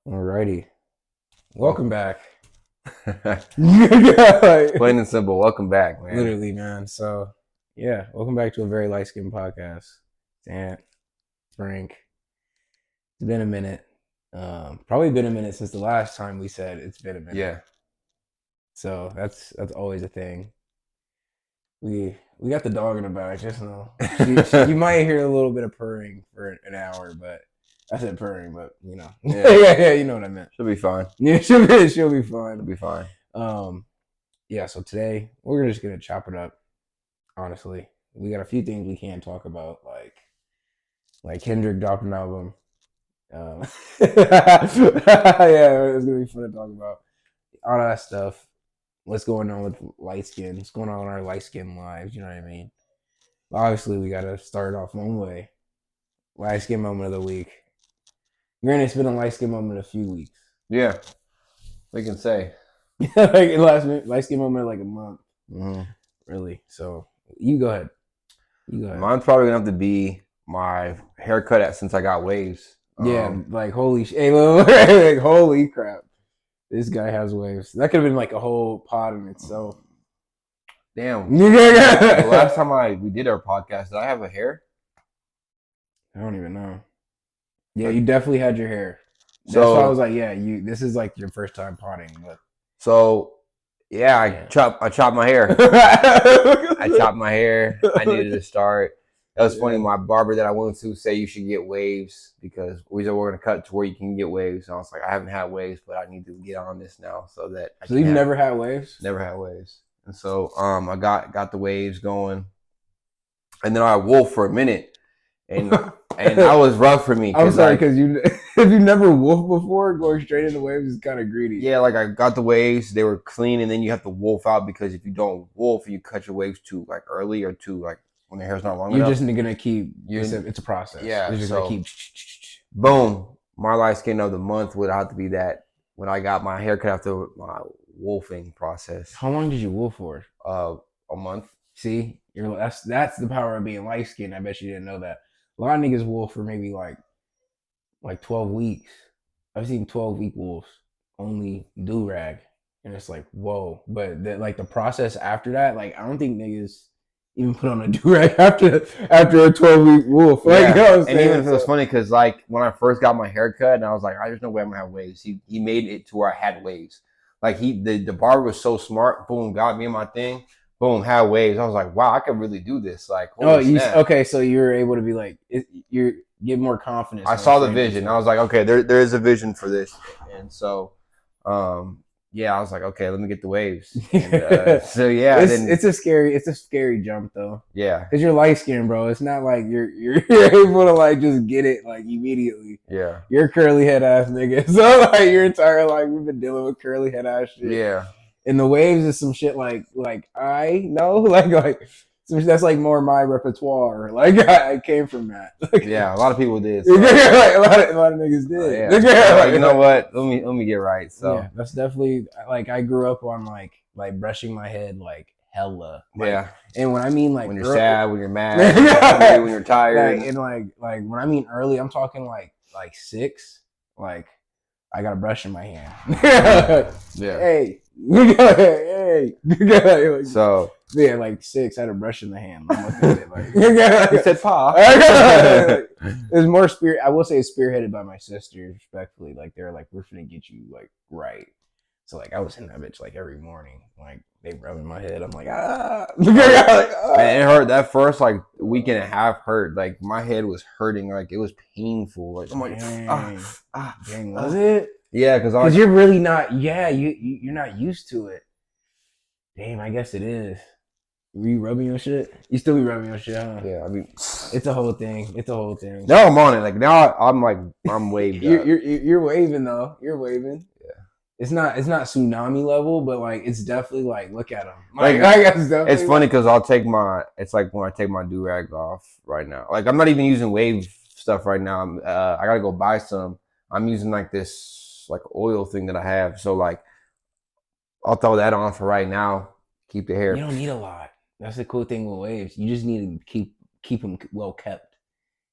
Alrighty. Welcome back. Plain and simple. Welcome back, man. Literally, man. So, yeah, welcome back to a very light skinned podcast. It's Ant, Frank. It's been a minute. Probably been a minute since the last time we said it's been a minute. Yeah. So that's always a thing. We got the dog in the back, just know. You might hear a little bit of purring for an hour, but I said purring, but you know. Yeah, you know what I meant. She'll be fine. Yeah, she'll be fine. She'll be fine. Yeah, so today we're just gonna chop it up. Honestly, we got a few things we can't talk about, like Kendrick dropped an album. Yeah, it's gonna be fun to talk about all that stuff. What's going on with light skin? What's going on in our light skin lives? You know what I mean? Obviously, we gotta start off one way. Light skin moment of the week. Granted, it's been a light skin moment in a few weeks. Yeah, we can say. Like light skin moment like a month. Mm-hmm. Really. So you go ahead. Mine's probably gonna have to be my haircut since I got waves. Yeah, like holy like, holy crap. This guy has waves. That could have been like a whole pod in itself. Damn. The last time we did our podcast, did I have a hair? I don't even know. Yeah, you definitely had your hair. That's why I was like, yeah, this is like your first time potting. But so yeah, I chopped my hair. I chopped my hair. I needed to start. That was funny. My barber that I went to say you should get waves because we said we're gonna cut to where you can get waves. And I was like, I haven't had waves, but I need to get on this now so that. So you've never had waves? Never had waves, and so I got the waves going, and then I wolfed for a minute, and that was rough for me. I'm sorry because if you never wolfed before, going straight into waves is kind of greedy. Yeah, like I got the waves, they were clean, and then you have to wolf out because if you don't wolf, you cut your waves too like early or too like. When the hair's not long enough. You're just gonna keep. It's a process. Yeah. You're just gonna keep. Boom. My light skin of the month would have to be that when I got my haircut after my wolfing process. How long did you wolf for? A month. See, that's the power of being light skinned. I bet you didn't know that. A lot of niggas wolf for maybe like 12 weeks. I've seen 12-week wolves only do rag, and it's like whoa. But the process after that, like I don't think niggas even put on a do-rag after a 12-week wolf. Like, yeah. You know what I'm saying? And even if it was funny because like when I first got my haircut and I was like, there's no way I'm gonna have waves. He made it to where I had waves. Like the barber was so smart. Boom, got me in my thing. Boom, had waves. I was like, wow, I could really do this. Like, okay, so you were able to be like, you get more confidence. I saw the vision. I was like, okay, there is a vision for this, and so, yeah, I was like, okay, let me get the waves. And, so yeah, it's a scary jump though. Yeah, because you're light skinned, bro. It's not like you're able to like just get it like immediately. Yeah, you're curly head ass nigga. So like your entire life we've been dealing with curly head ass shit. Yeah, and the waves is some shit like I know like. So that's like more my repertoire. Like I came from that. Yeah, a lot of people did. So. Like, a lot of niggas did. Yeah. Like, you know what? Let me get right. So yeah, that's definitely like I grew up on like brushing my head like hella. Like, yeah. And when I mean like when you're sad, when you're mad, when you're tired, and like when I mean early, I'm talking like 6. Like I got a brush in my hand. Yeah. Hey. Hey. So. Yeah, like 6, I had a brush in the hand. I'm looking at it like you said pa. There's more spirit. I will say it's spearheaded by my sisters, respectfully. Like they're like, we're finna get you like right. So like I was in that bitch like every morning. Like they rubbing my head. I'm like, Man, it hurt. That first like week and a half hurt. Like my head was hurting. Like it was painful. Like I'm like, dang, was it? Yeah, because you're really not. Yeah, you're not used to it. Damn, I guess it is. Were you rubbing your shit? You still be rubbing your shit, huh? Yeah, I mean, it's a whole thing. Now I'm on it. Like now I'm waved. You're waving though. You're waving. Yeah. It's not tsunami level, but like it's definitely like look at him. Like I guess it's funny because it's like when I take my do rag off right now. Like I'm not even using wave stuff right now. I gotta go buy some. I'm using like this like oil thing that I have. So like I'll throw that on for right now. Keep the hair. You don't need a lot. That's the cool thing with waves. You just need to keep them well kept.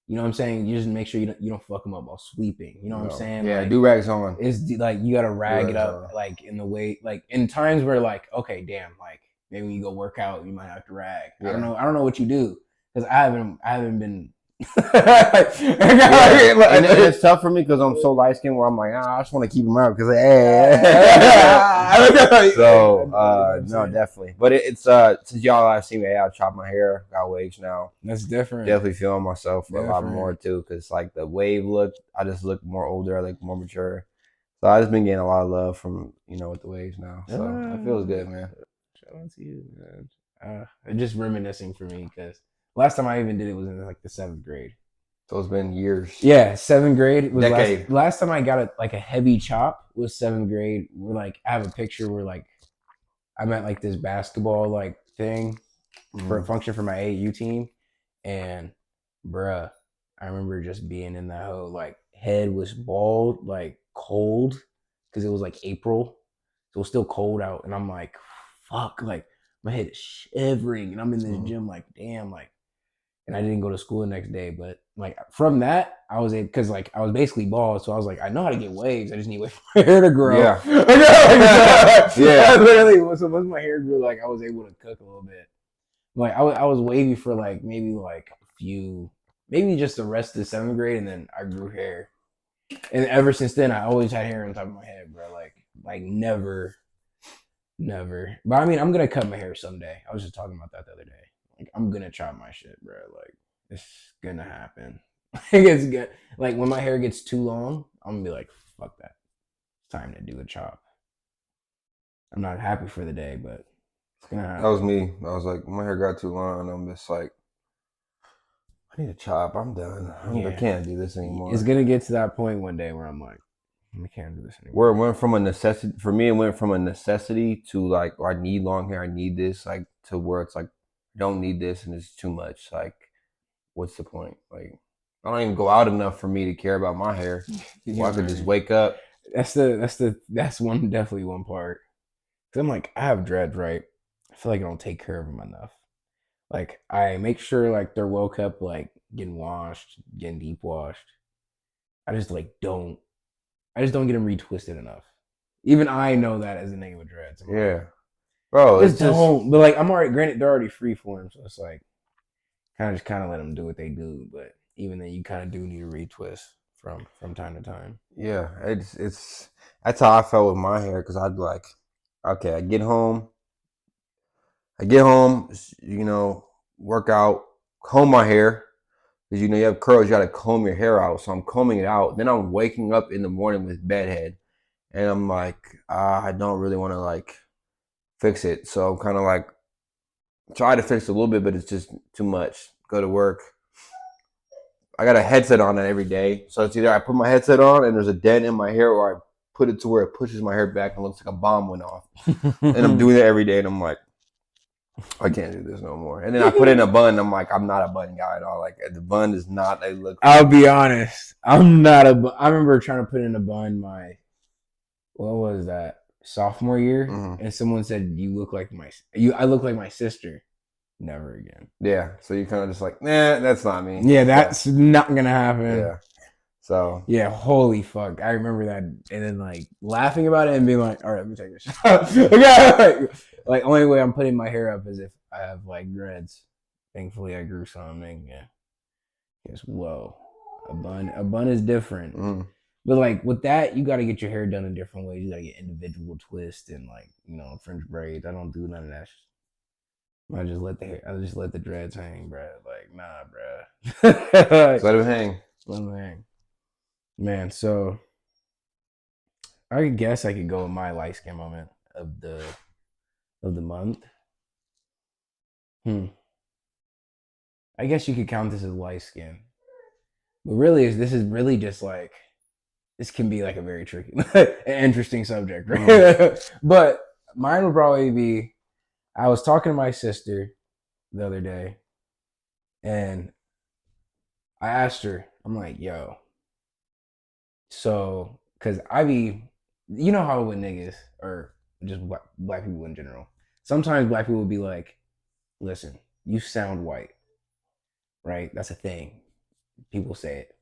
You know what I'm saying? You just make sure you don't fuck them up while sweeping. You know what I'm saying? Yeah, like, do rags on. It's like you gotta rag it up on. like in the way like in times where like okay damn like maybe when you go work out you might have to rag. Yeah. I don't know what you do because I haven't been. And it's tough for me because I'm so light skinned where I'm like I just want to keep them out because so no definitely but it's since y'all last seen me I chopped my hair, got waves now. That's different. Definitely feeling myself a lot more too because like the wave look I just look more older, I look more mature. So I just been getting a lot of love from with the waves now. So it feels good, man. Shout out to you, man. Just reminiscing for me because last time I even did it was in like the 7th grade. So it's been years. Yeah, 7th grade was decade. Last time I got a heavy chop was 7th grade. We're like I have a picture where like I'm at like this basketball like thing for a function for my AAU team, and bruh, I remember just being in that whole like head was bald, like cold, because it was like April, so it was still cold out, and I'm like, fuck, like my head is shivering, and I'm in this gym like, damn, like, and I didn't go to school the next day, but like from that I was able because like I was basically bald, so I was like, I know how to get waves, I just need to wait for my hair to grow. Yeah, yeah. Literally, so once my hair grew, like I was able to cook a little bit. Like I was wavy for like maybe like a few, maybe just the rest of the 7th grade, and then I grew hair. And ever since then, I always had hair on top of my head, bro. Like never. But I mean, I'm gonna cut my hair someday. I was just talking about that the other day. Like I'm gonna chop my shit, bro. Like it's gonna happen. It's good. Like when my hair gets too long, I'm gonna be like, fuck that. It's time to do a chop. I'm not happy for the day, but it's gonna happen. That was me. I was like, my hair got too long, and I'm just like, I need a chop. I'm done. I can't do this anymore. It's gonna get to that point one day where I'm like, I can't do this anymore. Where it went from a necessity for me, it went from a necessity to like, I need long hair. I need this, like to where it's like, I don't need this, and it's too much. Like, what's the point? Like, I don't even go out enough for me to care about my hair. Well, I could just wake up. That's one definitely one part. Cause I'm like, I have dreads, right? I feel like I don't take care of them enough. Like I make sure like they're well kept, like getting washed, getting deep washed. I just don't get them retwisted enough. Even I know that as a nigga with dreads. Yeah, bro, it's just don't. But like I'm already, granted they're already free form, so it's like kind of let them do what they do. But even then, you kind of do need a retwist from time to time. Yeah, it's that's how I felt with my hair because I'd be like, okay, I get home, work out, comb my hair because you have curls, you got to comb your hair out. So I'm combing it out. Then I'm waking up in the morning with bedhead, and I'm like, I don't really want to like fix it. So I'm kind of like try to fix it a little bit, but it's just too much. Go to work. I got a headset on it every day. So it's either I put my headset on and there's a dent in my hair, or I put it to where it pushes my hair back and looks like a bomb went off. And I'm doing that every day, and I'm like, I can't do this no more. And then I put it in a bun. And I'm like, I'm not a bun guy at all. Like the bun is not a look. I'll be honest. I'm not a. I remember trying to put in a bun what was that, sophomore year, and someone said you look like I look like my sister. Never again. Yeah. So you kind of just like, nah, that's not me. Yeah, that's not gonna happen. Yeah. So yeah, holy fuck. I remember that, and then like laughing about it and being like, all right, let me take this shot. Like only way I'm putting my hair up is if I have like dreads. Thankfully I grew some, and yeah. Yes, whoa. A bun is different. But like with that, you gotta get your hair done in different ways. You gotta get individual twists and like, French braids. I don't do none of that shit. I just let the dreads hang, bro. Like, nah, bro. Let them hang. Let them hang. Man, so I guess I could go with my light skin moment of the month. I guess you could count this as light skin. But really, this is really just like, this can be like a very tricky, interesting subject, right? But mine would probably be, I was talking to my sister the other day, and I asked her, I'm like, yo, so, because you know how with niggas, or just black people in general, sometimes black people will be like, listen, you sound white, right? That's a thing. People say it.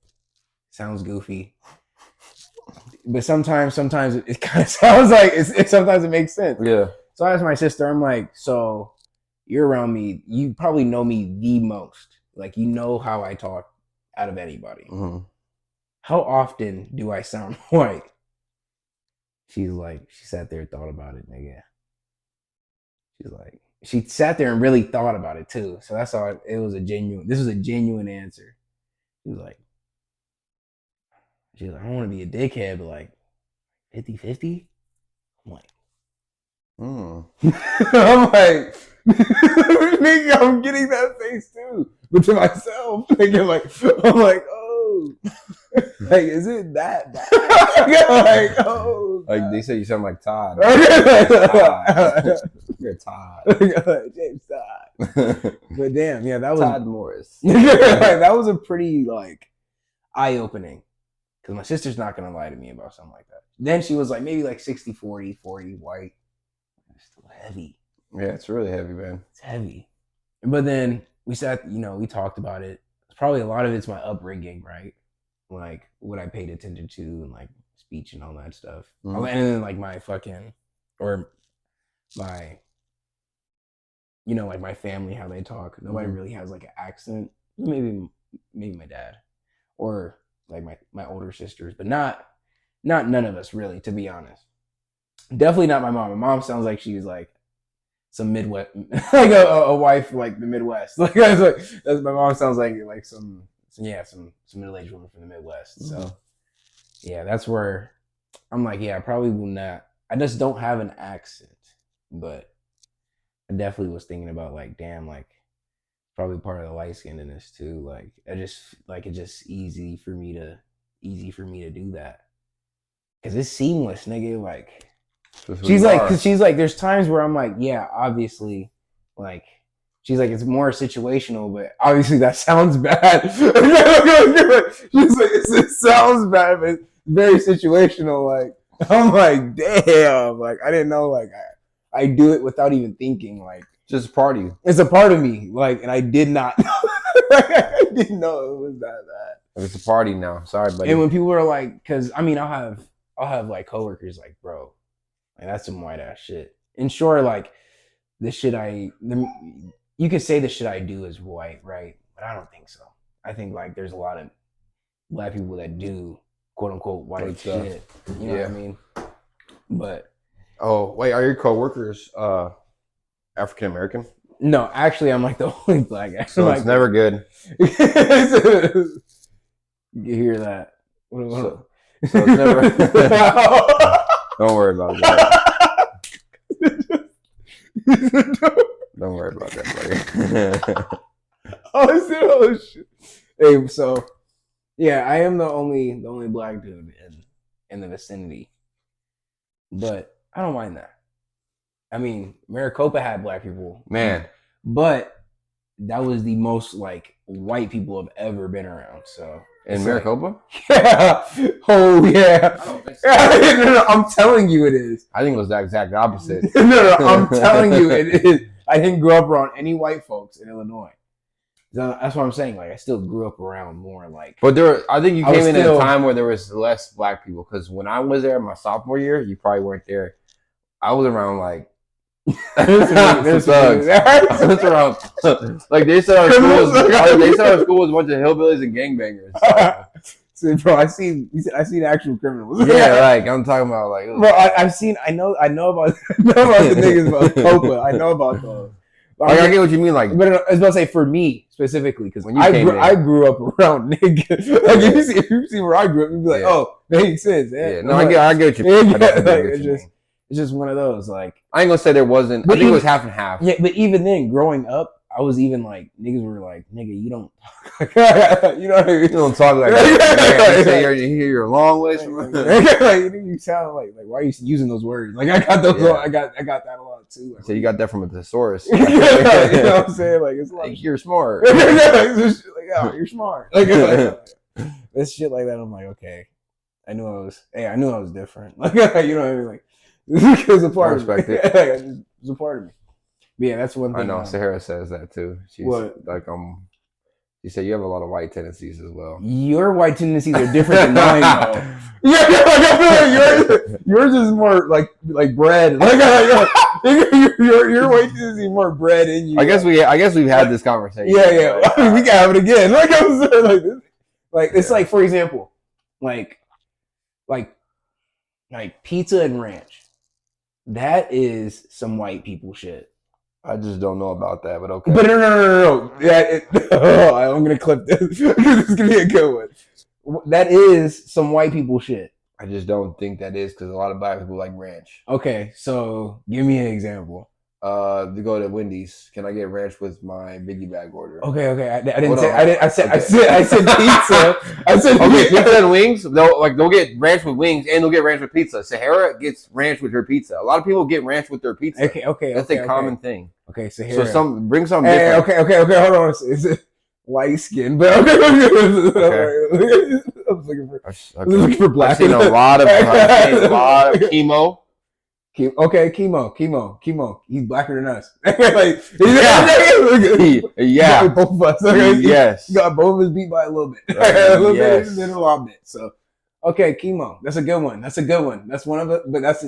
Sounds goofy. But sometimes it kind of sounds like sometimes it makes sense. Yeah. So I asked my sister, I'm like, so you're around me. You probably know me the most. Like, you know how I talk out of anybody. Mm-hmm. How often do I sound white? She's like, she sat there and thought about it, nigga. She's like, she sat there and really thought about it too. So that's all. This was a genuine answer. She was like, I don't want to be a dickhead, but like 50-50? I'm like, I'm like, nigga, I'm getting that face too. But to myself, nigga, I'm like, oh, like, is it that bad? Like, oh, like they say you sound like Todd. You're Todd. James Todd. But damn, yeah, that was Todd Morris. That was a pretty like eye-opening. Because my sister's not gonna lie to me about something like that. Then she was like maybe like 60-40, 40 white. It's still heavy. Yeah, it's really heavy, man. It's heavy. But then we sat, we talked about it. Probably a lot of it's my upbringing, right? Like what I paid attention to and like speech and all that stuff. Mm-hmm. And then like my fucking like my family, how they talk. Nobody really has like an accent. Maybe my dad or like my older sisters, but not none of us really, to be honest. Definitely not my mom. My mom sounds like she's like some Midwest, like a wife like the Midwest. Like that's my mom sounds like some middle-aged woman from the Midwest. Mm-hmm. So yeah, that's where I'm like, yeah, I probably will not. I just don't have an accent, but I definitely was thinking about like, damn, like probably part of the light skinnedness too. Like it's just easy for me to do that because it's seamless, nigga. Like she's like, there's times where I'm like, yeah, obviously, like she's like, it's more situational, but obviously that sounds bad. She's like, it sounds bad, but it's very situational. Like I'm like, damn, like I didn't know, like I do it without even thinking, like. Just a part of you. It's a part of me, like, and I did not know. I didn't know it was that bad. It's a party now. Sorry, buddy. And when people are like, because I mean, I'll have like coworkers like, bro, like that's some white ass shit. And sure, like the shit you could say the shit I do is white, right? But I don't think so. I think like there's a lot of black people that do quote unquote white shit. You know what I mean? But oh wait, are your coworkers African American? No, actually, I'm like the only black guy. So it's never good. You hear that? So it's never. Don't worry about that. Don't worry about that, buddy. Oh shit! Hey, so yeah, I am the only black dude in the vicinity, but I don't mind that. I mean, Maricopa had black people. Man. But that was the most, like, white people have ever been around, so. In Maricopa? Like, yeah. Oh, yeah. I don't think so. No, I'm telling you it is. I think it was the exact opposite. No, I'm telling you it is. I didn't grow up around any white folks in Illinois. So that's what I'm saying. Like, I still grew up around more, like. But I think you came in at a time where there was less black people, because when I was there my sophomore year, you probably weren't there. I was around, like, there's thugs. Around, like they said our school was a bunch of hillbillies and gangbangers. So, bro, I seen actual criminals. Yeah, like I'm talking about, like. Bro, I know about the niggas about Copa. I know about those. Like, I get what you mean, like. But I was about to say for me specifically, because I grew up around niggas. Like if you see where I grew up, you'd be like, oh, makes sense. Yeah, no, I get what you mean. It's just one of those, like. I ain't gonna say there wasn't. I think it was half and half. Yeah, but even then, growing up, I was even like, niggas were like, nigga, you don't talk. You know what I mean? You don't talk like that. You say you're a long ways from you sound like why are you using those words? Like, I got those. Yeah. I got that a lot too. So you got that from a thesaurus. You know what I'm saying? Like, it's like you're smart. Like, oh, you're smart. Like, this shit like that. I'm like, okay. I knew I was different. Like, you know what I mean? Like. It's a part of me. It's a part of me. But yeah, that's one thing. I know Sahara says that too. She's what? Like You said you have a lot of white tendencies as well. Your white tendencies are different than mine, though. Yeah, like I feel like yours is more like bread. Like your white tendency is more bread in you. I guess we've had this conversation. Yeah. I mean, we can have it again. Like I was saying, it's like, for example, like pizza and ranch. That is some white people shit. I just don't know about that, but okay. But no. I'm gonna clip this. This is gonna be a good one. That is some white people shit. I just don't think that is because a lot of black people like ranch. Okay, so give me an example. To go to Wendy's, can I get ranch with my biggie bag order? Okay. I didn't say. I said pizza. I said okay, pizza and wings. They'll get ranch with wings and they'll get ranch with pizza. Sahara gets ranch with her pizza. A lot of people get ranch with their pizza. Okay. That's a common thing. Okay, Sahara. So bring some. Different. Okay. Hold on. Is it light skin? But okay. I was looking for black. I've seen a lot of chemo. Okay, chemo. He's blacker than us. Yeah. Both of us. Okay? Yes. He got both of us beat by a little bit. Right. A little yes. bit, a lot bit. So, okay, chemo. That's a good one. That's one of it. But it's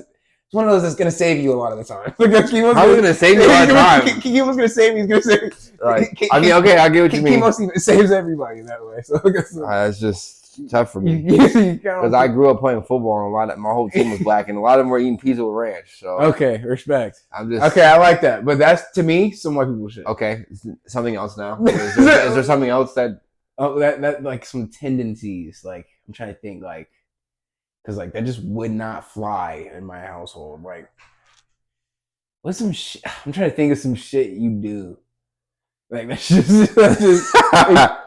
one of those that's gonna save you a lot of the time. How are you gonna save me a lot of time? Chemo's gonna save me. He's gonna save. Right. I mean, okay, I get what you mean. Chemo saves everybody that way. So it's just tough for me because I grew up playing football and my whole team was black and a lot of them were eating pizza with ranch. So okay, respect. Okay, I like that, but that's to me some white people shit. Okay, something else now. Is there something else that? Oh, that like some tendencies. Like I'm trying to think, like because like that just would not fly in my household. Like what's some shit? I'm trying to think of some shit you do. Like that's just but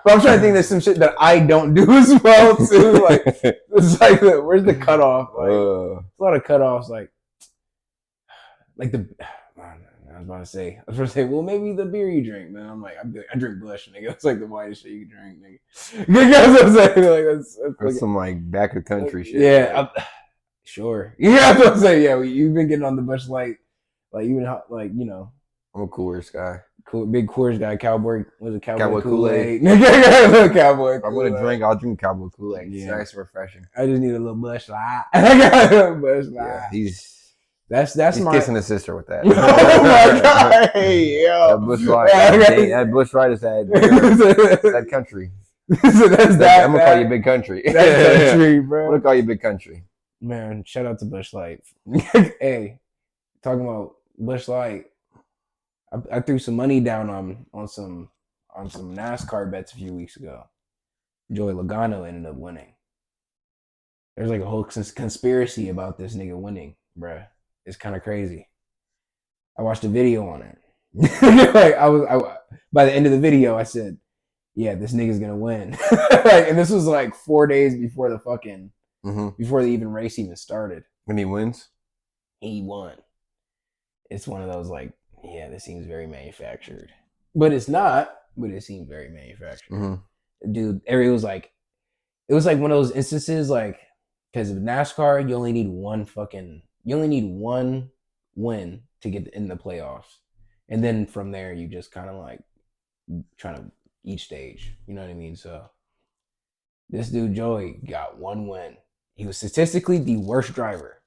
I'm trying to think there's some shit that I don't do as well too. Like it's like where's the cutoff? Like there's a lot of cutoffs. Like the I was about to say, well maybe the beer you drink, man. I'm like I drink Bush, nigga. It's like the whitest shit you can drink, nigga. You know what I'm saying? Like that's some like back of country shit. Yeah, sure. Yeah, I was gonna say yeah. You've been getting on the Bush Light, like even like you know. I'm a Coors guy. Cool, big Coors guy. Cowboy Kool-Aid. Cowboy. I'm gonna drink. I'll drink Cowboy Kool-Aid. It's nice and refreshing. I just need a little Bush Light. Yeah, that's he's kissing his sister with that. Oh my god! Hey, yo. That Bush Light. That Bush Light is that country. I'm gonna call you Big Country. That's country, bro. I'm gonna call you Big Country. Man, shout out to Bush Light. Hey, talking about Bush Light. I threw some money down on some NASCAR bets a few weeks ago. Joey Logano ended up winning. There's like a whole conspiracy about this nigga winning, bruh. It's kind of crazy. I watched a video on it. Like by the end of the video, I said, "Yeah, this nigga's gonna win." And this was like 4 days before the fucking before the race even started. When he wins, he won. It's one of those like. Yeah, this seems very manufactured. But it's not, but it seems very manufactured. Dude, it was like one of those instances, like, because of NASCAR, you only need one win to get in the playoffs. And then from there, you just kind of like trying to each stage. You know what I mean? So this dude, Joey, got one win. He was statistically the worst driver.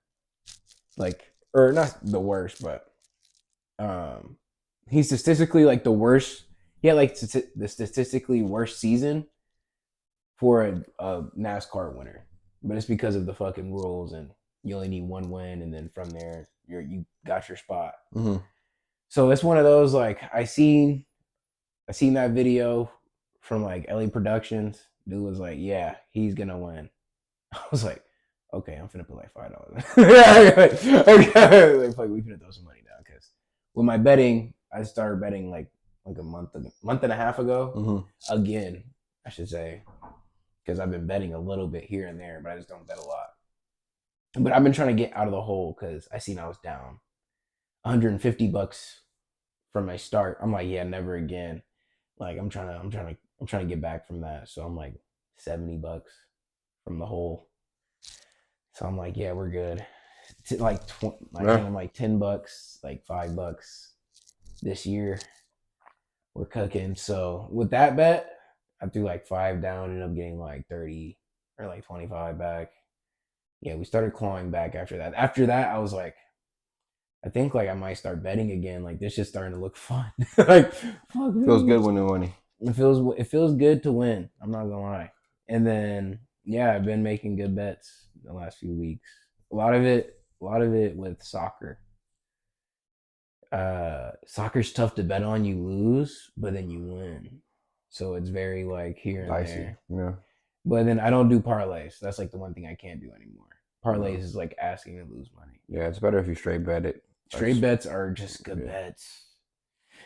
Like, or not the worst, but he's statistically like the worst. He had like the statistically worst season for a NASCAR winner, but it's because of the fucking rules and you only need one win, and then from there you got your spot. So it's one of those like I seen that video from like LA Productions. Dude was like, yeah, he's gonna win. I was like, okay, I'm finna put like $5. Okay, like fuck, we finna throw some money down because. With my betting, I started betting like a month and a half ago. Again, I should say, because I've been betting a little bit here and there, but I just don't bet a lot. But I've been trying to get out of the hole because I seen I was down $150 from my start. I'm like, yeah, never again. Like I'm trying to get back from that. So I'm like $70 from the hole. So I'm like, yeah, we're good. Like I'm like $10, like $5 this year. We're cooking. So with that bet, I threw like 5 down, ended up getting like 30 or like 25 back. Yeah, we started clawing back after that. After that, I was like, I think like I might start betting again. Like this is starting to look fun. Like fuck, Feels good winning money. It feels good to win. I'm not gonna lie. And then yeah, I've been making good bets the last few weeks. A lot of it with soccer. Soccer's tough to bet on. You lose, but then you win. So it's very like here and Dicey. there. Yeah. But then I don't do parlays. That's like the one thing I can't do anymore. Parlays is like asking to lose money. Yeah, it's better if you straight bet it. Straight bets are just good bets.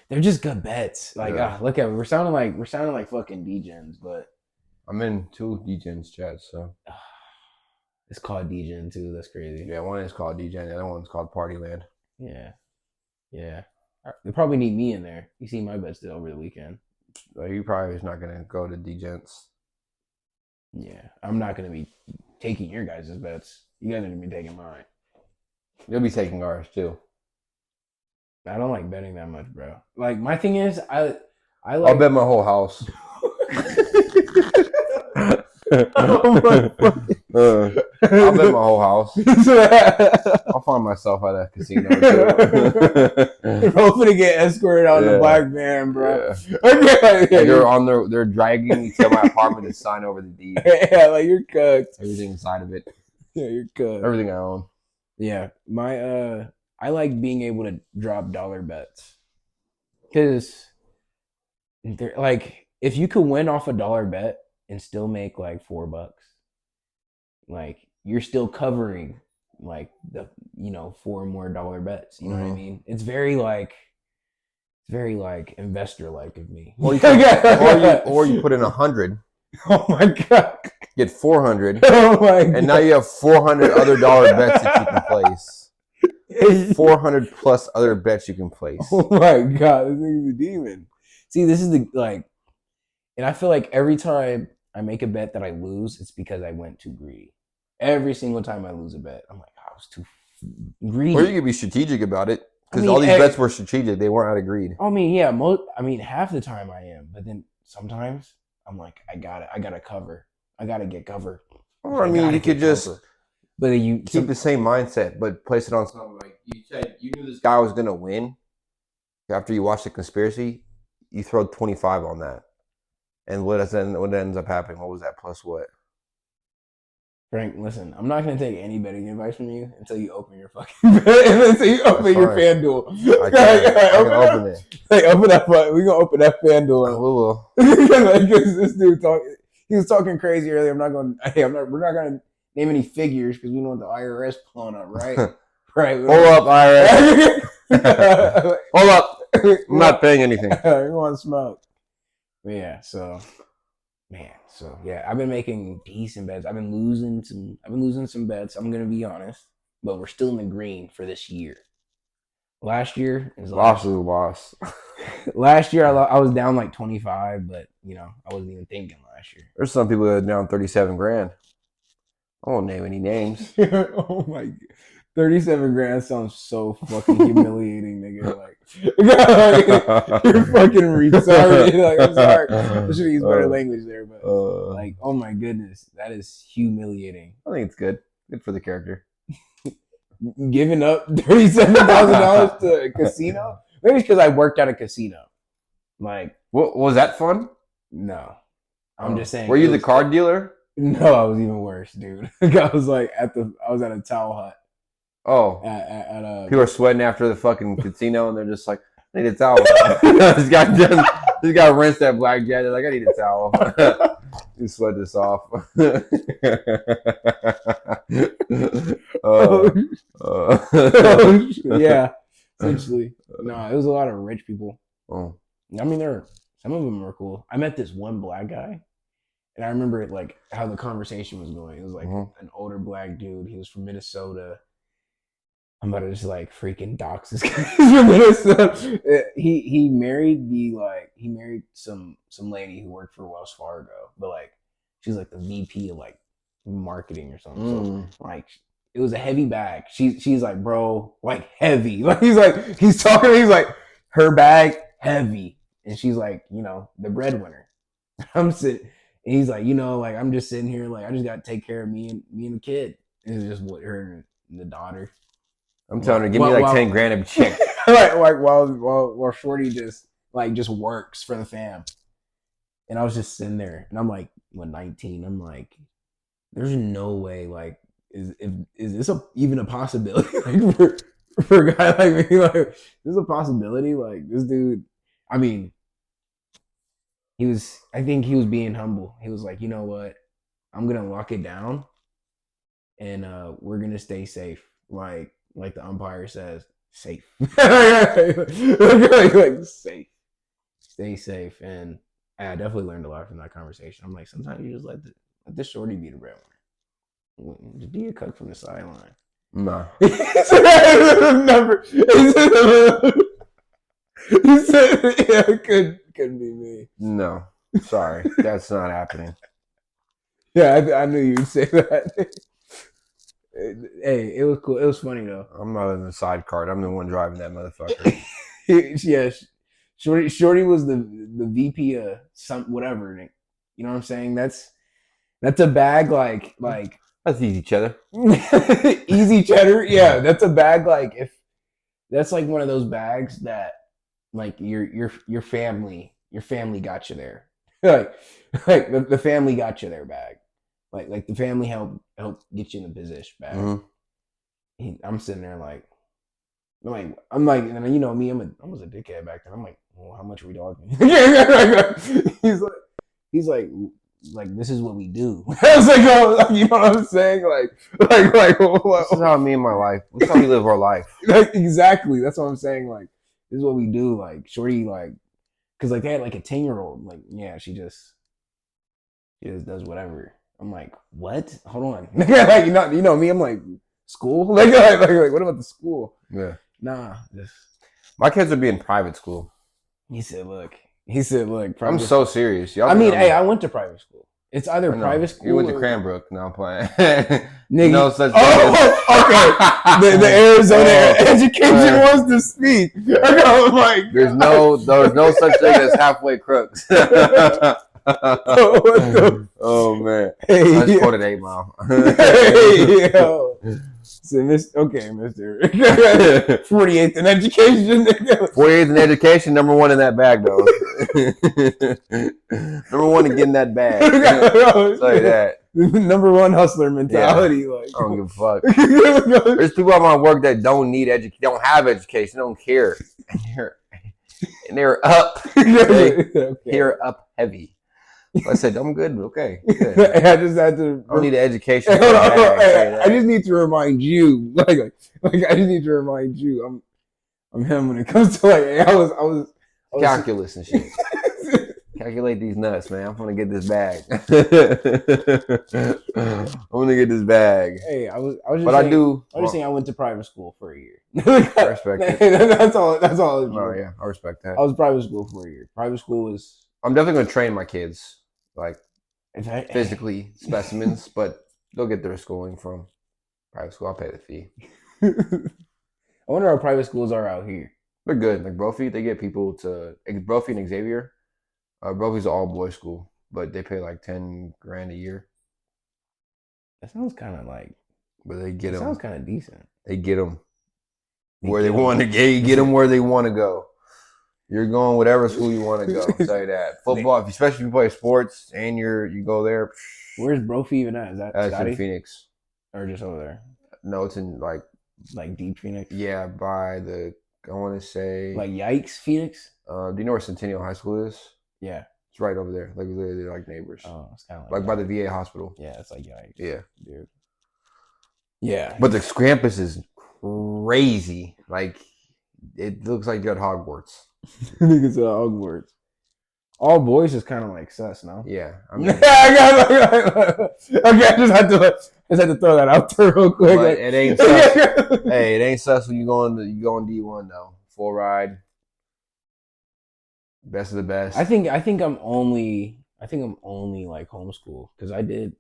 They're just good bets. Like, look at it. We're sounding like fucking degens, but I'm in 2 degens chats, so it's called degen too. That's crazy. yeah, one is called degen, the other one's called Partyland. Yeah. They probably need me in there. You see my bets over the weekend. Well, you probably is not gonna go to degens. Yeah, I'm not gonna be taking your guys' bets. You guys are gonna be taking mine. You'll be taking ours too. I don't like betting that much, bro. Like my thing is, I like. I'll bet my whole house. Oh my I'll bet my whole house. I'll find myself at a casino too. You're hoping to get escorted out in the black van, bro. Yeah. They're on they're dragging me to my apartment to sign over the deed. Yeah, like you're cooked. Everything inside of it. Yeah, you're cooked. Everything I own. Yeah, I like being able to drop dollar bets because they're like if you could win off a dollar bet and still make like $4, like you're still covering like the 4 more dollar bets. You know what I mean? It's very like investor like of me. Or you put in 100. Oh my god! Get 400. Oh my god! And now you have 400 other dollar bets that you can place. 400 plus other bets you can place. Oh my god! This thing's a demon. See, this is and I feel like every time I make a bet that I lose, it's because I went too greedy. Every single time I lose a bet, I'm like, I was too greedy. Or you could be strategic about it because all these bets were strategic. They weren't out of greed. I mean, yeah, half the time I am, but then sometimes I'm like, I gotta cover. I gotta get covered. Or I mean, you could just, but you keep the same mindset, but place it on something like you said. You knew this guy was gonna win. After you watched the conspiracy, you throw 25 on that, and what ends up happening? What was that plus what? Frank, listen, I'm not gonna take any betting advice from you until you open your fucking until you open your FanDuel. I can open it. Like open that. We're gonna open that FanDuel. We will. Like this dude he was talking crazy earlier. We're not gonna name any figures because we don't want the IRS pulling up, right? Right. Hold up, IRS. Hold up. I'm not paying anything. We want smoke. Yeah. So yeah, I've been making decent bets. I've been losing some bets. I'm gonna be honest, but we're still in the green for this year. Last year is loss. Last year I was down like 25, but I wasn't even thinking last year. There's some people that are down 37 grand. I won't name any names. Oh my god. 37 grand sounds so fucking humiliating, nigga. Like, you're fucking retarded. Like, I'm sorry. I should use better language there, but like, oh my goodness, that is humiliating. I think it's good. Good for the character. Giving up $37,000 to a casino? Maybe it's because I worked at a casino. Like, what was that fun? No, I'm just saying. Were you the card dealer? No, I was even worse, dude. I was at a towel hut. Oh, people are sweating after the fucking casino, and they're just like, "I need a towel." This guy rinsed that blackjack. They're like, "I need a towel." You sweat this off. Yeah, essentially. No, it was a lot of rich people. Oh. I mean, some of them were cool. I met this one black guy, and I remember like how the conversation was going. It was like an older black dude. He was from Minnesota. I'm about to just like freaking dox this guy from Minnesota. He married some lady who worked for Wells Fargo, but like she's like the VP of like marketing or something. So like it was a heavy bag. She's like, bro, like heavy. Like he's talking. He's like her bag heavy, and she's like, the breadwinner. I'm sitting, and he's like, like I'm just sitting here, like I just got to take care of me and the kid. And it's just what her and the daughter. I'm telling her, give me like 10 grand a check. like while Shorty just works for the fam. And I was just sitting there, and I'm like, 19. I'm like, there's no way, like, is this even a possibility? Like for a guy like me, like, there's a possibility. Like this dude, I mean, I think he was being humble. He was like, you know what, I'm gonna lock it down, and we're gonna stay safe. Like the umpire says, safe. like safe, stay safe, and I definitely learned a lot from that conversation. I'm like, sometimes you just let this shorty be the breadwinner. Just be a cook from the sideline. No. He said, yeah, couldn't be me. No. Sorry. That's not happening. Yeah, I knew you'd say that. Hey, it was cool. It was funny though. I'm not in the sidecar. I'm the one driving that motherfucker. Yeah, Shorty was the VP of some whatever. You know what I'm saying? That's a bag like that's easy cheddar. Easy cheddar. Yeah, that's a bag like if that's like one of those bags that like your family got you there. like the family got you their bag. Like the family helped get you in the position bag. Mm-hmm. I'm sitting there I'm like, and you know me, I was a dickhead back then. I'm like, well, how much are we talking? he's like, this is what we do. I was like, oh, you know what I'm saying? Like, this is how me and my life. This is how we live our life. Like, exactly. That's what I'm saying. Like, this is what we do. Like, Shorty, like, because like they had like a 10-year-old. Like, yeah, she just does whatever. I'm like, what? Hold on. Like, you know me. I'm like, school. Like, what about the school? Yeah. Nah, my kids would be in private school. He said, look. I'm so serious. Y'all I went to private school. It's either private school. You went to Cranbrook. Now I'm playing. Nigga. No such thing. Oh, okay. The Arizona education wants to speak. I'm like, there's no such thing as halfway crooks. Oh man. Hey, I just quoted 8 Mile. Hey, yo. So, Mr. 48th in education. 48th in education, number 1 in that bag, though. Number 1 to get in that bag. I'll tell you that. Number 1 hustler mentality. Yeah. Like, I don't give a fuck. There's people at my work that don't need education, don't have education, don't care, and they're up. They're up heavy. I said, I'm good. Okay. Good. I just had to. I don't need an education. I just need to remind you. Like I just need to remind you. I'm him when it comes to like. I was calculus and shit. Calculate these nuts, man. I'm gonna get this bag. I'm gonna get this bag. Hey, I was just. But saying, I was just saying I went to private school for a year. I respect it. That's all. Oh yeah, I respect that. I was private school for a year. Private school was. I'm definitely gonna train my kids. Like physically specimens, but they'll get their schooling from private school. I'll pay the fee. I wonder how private schools are out here. They're good. Like Brophy, they get people to Brophy and Xavier. Brophy's an all boys school, but they pay like 10 grand a year. That sounds kind of like. But they get them. Sounds kind of decent. They get them where they want to get them where they want to go. You're going whatever school you want to go. I'll tell you that. Football, especially if you play sports and you go there. Where's Brophy even at? Is that Scotty? In Phoenix. Or just over there? No, it's in like deep Phoenix? Yeah, by I want to say. Like Yikes, Phoenix? Do you know where Centennial High School is? Yeah. It's right over there. Like literally like neighbors. Oh, it's kind of like by the VA hospital. Yeah, it's like Yikes. Yeah. Dude. Yeah. But the campus is crazy. Like it looks like you're at Hogwarts. I think it's Hogwarts. All boys is kind of like sus, no? Yeah. I mean, okay, I just had to throw that out there real quick. But it ain't sus. Hey, it ain't sus when you go on D1 though. Full ride. Best of the best. I think I'm only I think I'm only like homeschool because I did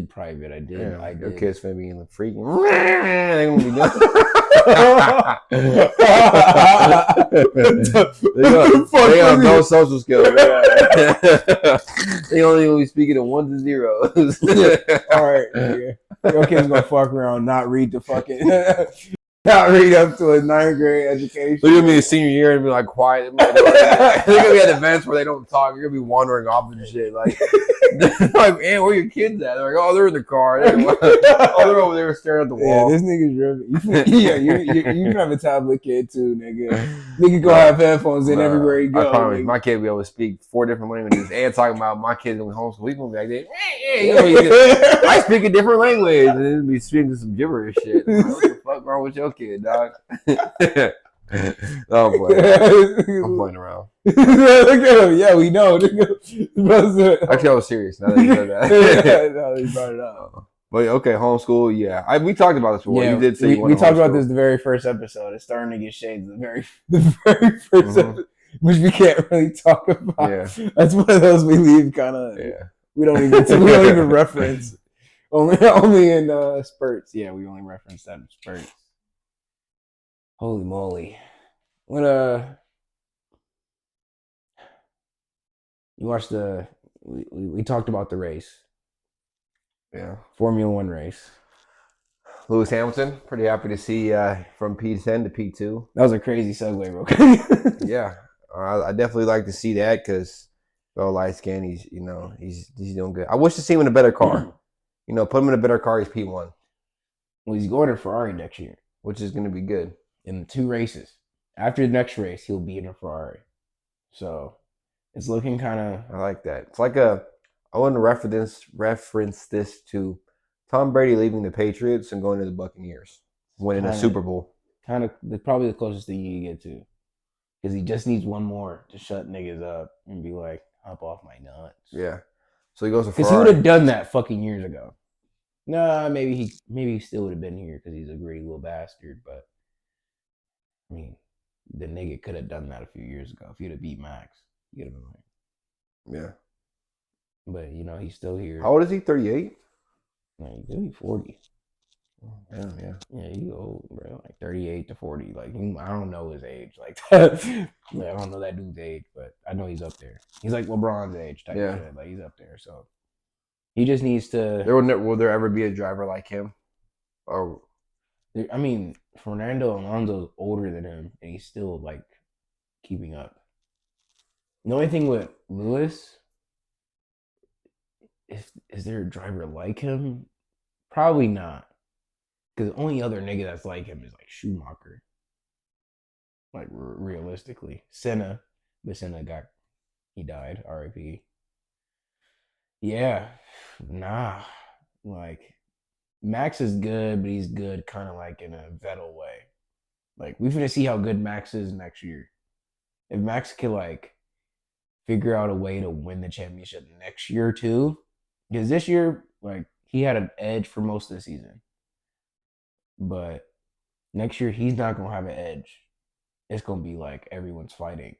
private. I did. Your kids finna be in the freaking. They gonna be done. They have no social skills. They only gonna be speaking in 1s and 0s. All right, nigga. Your kid's gonna fuck around, not read the fucking. Not read up to a 9th grade education. They're gonna be a senior year and be like quiet. They're gonna be at events where they don't talk. You're gonna be wandering off and shit. Like, man, where are your kids at? They're like, oh, they're in the car. They're over there staring at the wall. Yeah, this nigga's ripping. Yeah, you can have a tablet kid too, nigga. Nigga go have headphones in everywhere you go. I promise, my kid will be able to speak 4 different languages. And talking about my kids in homeschool, he's gonna be like, I speak a different language, and then be speaking some gibberish shit. Like, what the fuck wrong with your kid, dog? No, I'm playing around. Yeah, we know. Actually, I was serious. Now that you said that. Now that you brought it up. But okay, homeschool. Yeah, we talked about this before. Yeah, you did say we talked about this the very first episode. It's starting to get shades. The very first episode, which we can't really talk about. Yeah, that's one of those we leave kind of. Yeah, we don't even reference. Only in spurts. Yeah, we only reference that in spurts. Holy moly! What you watched we talked about the race. Yeah, Formula One race. Lewis Hamilton. Pretty happy to see from P10 to P2. That was a crazy segue, bro. Yeah, I definitely like to see that because light skin. He's doing good. I wish to see him in a better car. Put him in a better car. He's P1. Well, he's going to Ferrari next year, which is going to be good. In the 2 races. After the next race, he'll be in a Ferrari. So it's looking kind of. I like that. It's like I want to reference this to Tom Brady leaving the Patriots and going to the Buccaneers, winning a Super Bowl. Kind of probably the closest thing you get to, because he just needs one more to shut niggas up and be like, hop off my nuts. Yeah. So he goes to Ferrari. Because he would have done that fucking years ago. Nah, maybe he still would have been here because he's a greedy little bastard. But I mean, the nigga could have done that a few years ago. If he'd have beat Max, he'd have been like, yeah. But he's still here. How old is he? 38. Like, he's gonna be 40. Yeah. Yeah, you old, bro. Like 38 to 40. Like, I don't know his age. Like that. Like, I don't know that dude's age, but I know he's up there. He's like LeBron's age type of shit. Like, he's up there. So he just needs to. Will there ever be a driver like him? Or I mean, Fernando Alonso's older than him, and he's still like keeping up. The only thing with Lewis, is there a driver like him? Probably not. Because the only other nigga that's like him is like Schumacher. Like realistically, Senna, but Senna he died. R.I.P. Yeah, nah. Like Max is good, but he's good kind of like in a Vettel way. Like we're gonna see how good Max is next year. If Max could like figure out a way to win the championship next year too, because this year like he had an edge for most of the season. But next year, he's not going to have an edge. It's going to be like everyone's fighting.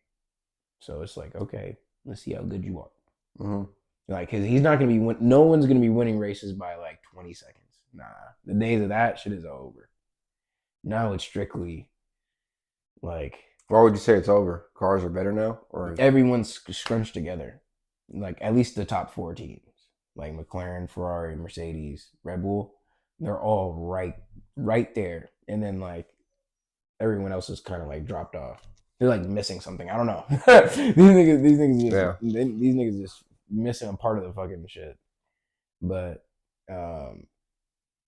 So it's like, okay, let's see how good you are. Mm-hmm. Like, because he's not going to be, no one's going to be winning races by like 20 seconds. Nah, the days of that shit is over. Now it's strictly like. Why would you say it's over? Cars are better now? Or everyone's scrunched together. Like, at least the top 4 teams. Like McLaren, Ferrari, Mercedes, Red Bull. They're all right there, and then like everyone else is kind of like dropped off. They're like missing something. I don't know. these niggas just missing a part of the fucking shit. But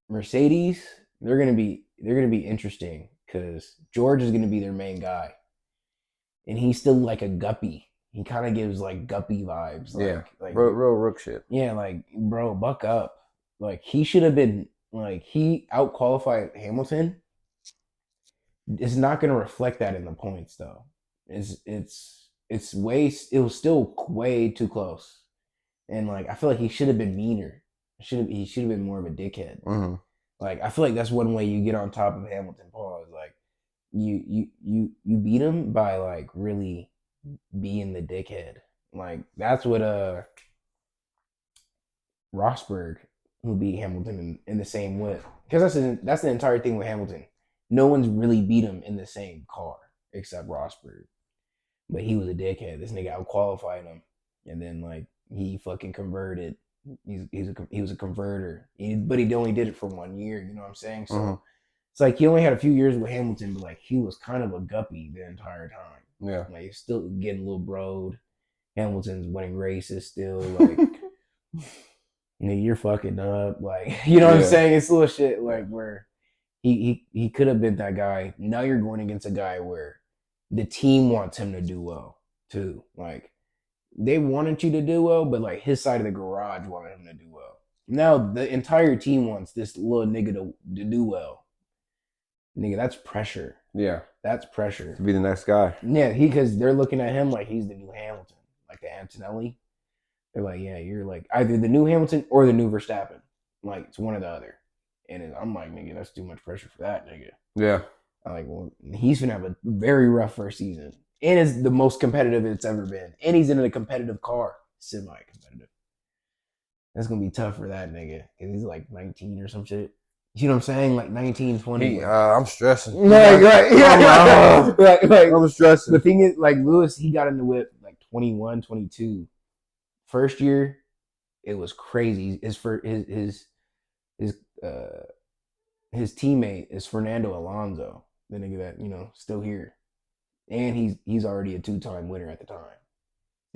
Mercedes, they're gonna be interesting because George is gonna be their main guy, and he's still like a guppy. He kind of gives like guppy vibes. Like real rook shit. Yeah, like bro, buck up. Like he should have been. Like he out-qualified Hamilton. It's not going to reflect that in the points though. It was still way too close, and like I feel like he should have been meaner. He should have been more of a dickhead. Mm-hmm. Like I feel like that's one way you get on top of Hamilton. Pause. Like you beat him by like really being the dickhead. Like that's what Rosberg will beat Hamilton in the same whip. Because that's the entire thing with Hamilton. No one's really beat him in the same car except Rosberg. But he was a dickhead. This nigga out-qualified him. And then, like, he fucking converted. He was a converter. But he only did it for 1 year. You know what I'm saying? So it's like he only had a few years with Hamilton, but, like, he was kind of a guppy the entire time. Yeah. Like, he's still getting a little broed. Hamilton's winning races still. Like, nigga, you're fucking up. Like, you know what I'm saying? It's little shit, like, where he could have been that guy. Now you're going against a guy where the team wants him to do well, too. Like, they wanted you to do well, but, like, his side of the garage wanted him to do well. Now the entire team wants this little nigga to do well. Nigga, that's pressure. Yeah. That's pressure. To be the next guy. Yeah, because they're looking at him like he's the new Hamilton. Like the Antonelli. They're like, yeah, you're like either the new Hamilton or the new Verstappen. Like, it's one or the other. And I'm like, nigga, that's too much pressure for that nigga. Yeah. I'm like, well, he's gonna have a very rough first season. And it's the most competitive it's ever been. And he's in a competitive car. Semi-competitive. That's gonna be tough for that nigga. Because he's like 19 or some shit. You know what I'm saying? Like 19, 20. I'm stressing. Like, I'm stressing. The thing is, like, Lewis, he got in the whip like 21, 22. First year, it was crazy. His teammate is Fernando Alonso, the nigga that, you know, still here. And he's already a 2-time winner at the time.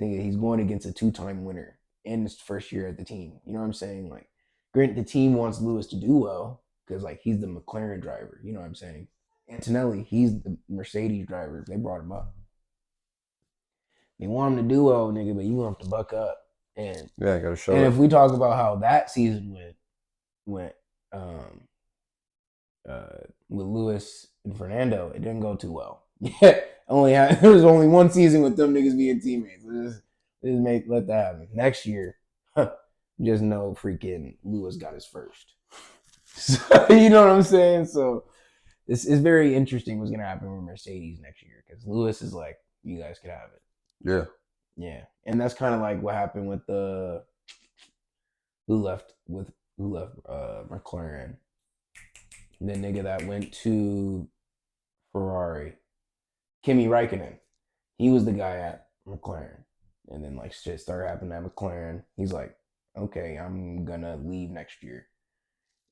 Nigga, he's going against a 2-time winner in his first year at the team. You know what I'm saying? Like, granted, the team wants Lewis to do well because, like, he's the McLaren driver. You know what I'm saying? Antonelli, he's the Mercedes driver. They brought him up. They want him to do well, nigga, but you want him to buck up. And yeah, gotta show. And if we talk about how that season went with Lewis and Fernando, it didn't go too well. Yeah, there was only one season with them niggas being teammates. Let that happen. Next year, just know freaking Lewis got his first. So, you know what I'm saying? So it's very interesting what's gonna happen with Mercedes next year because Lewis is like, you guys could have it. Yeah. Yeah. And that's kind of like what happened with who left McLaren. The nigga that went to Ferrari. Kimi Räikkönen. He was the guy at McLaren. And then like shit started happening at McLaren. He's like, okay, I'm gonna leave next year.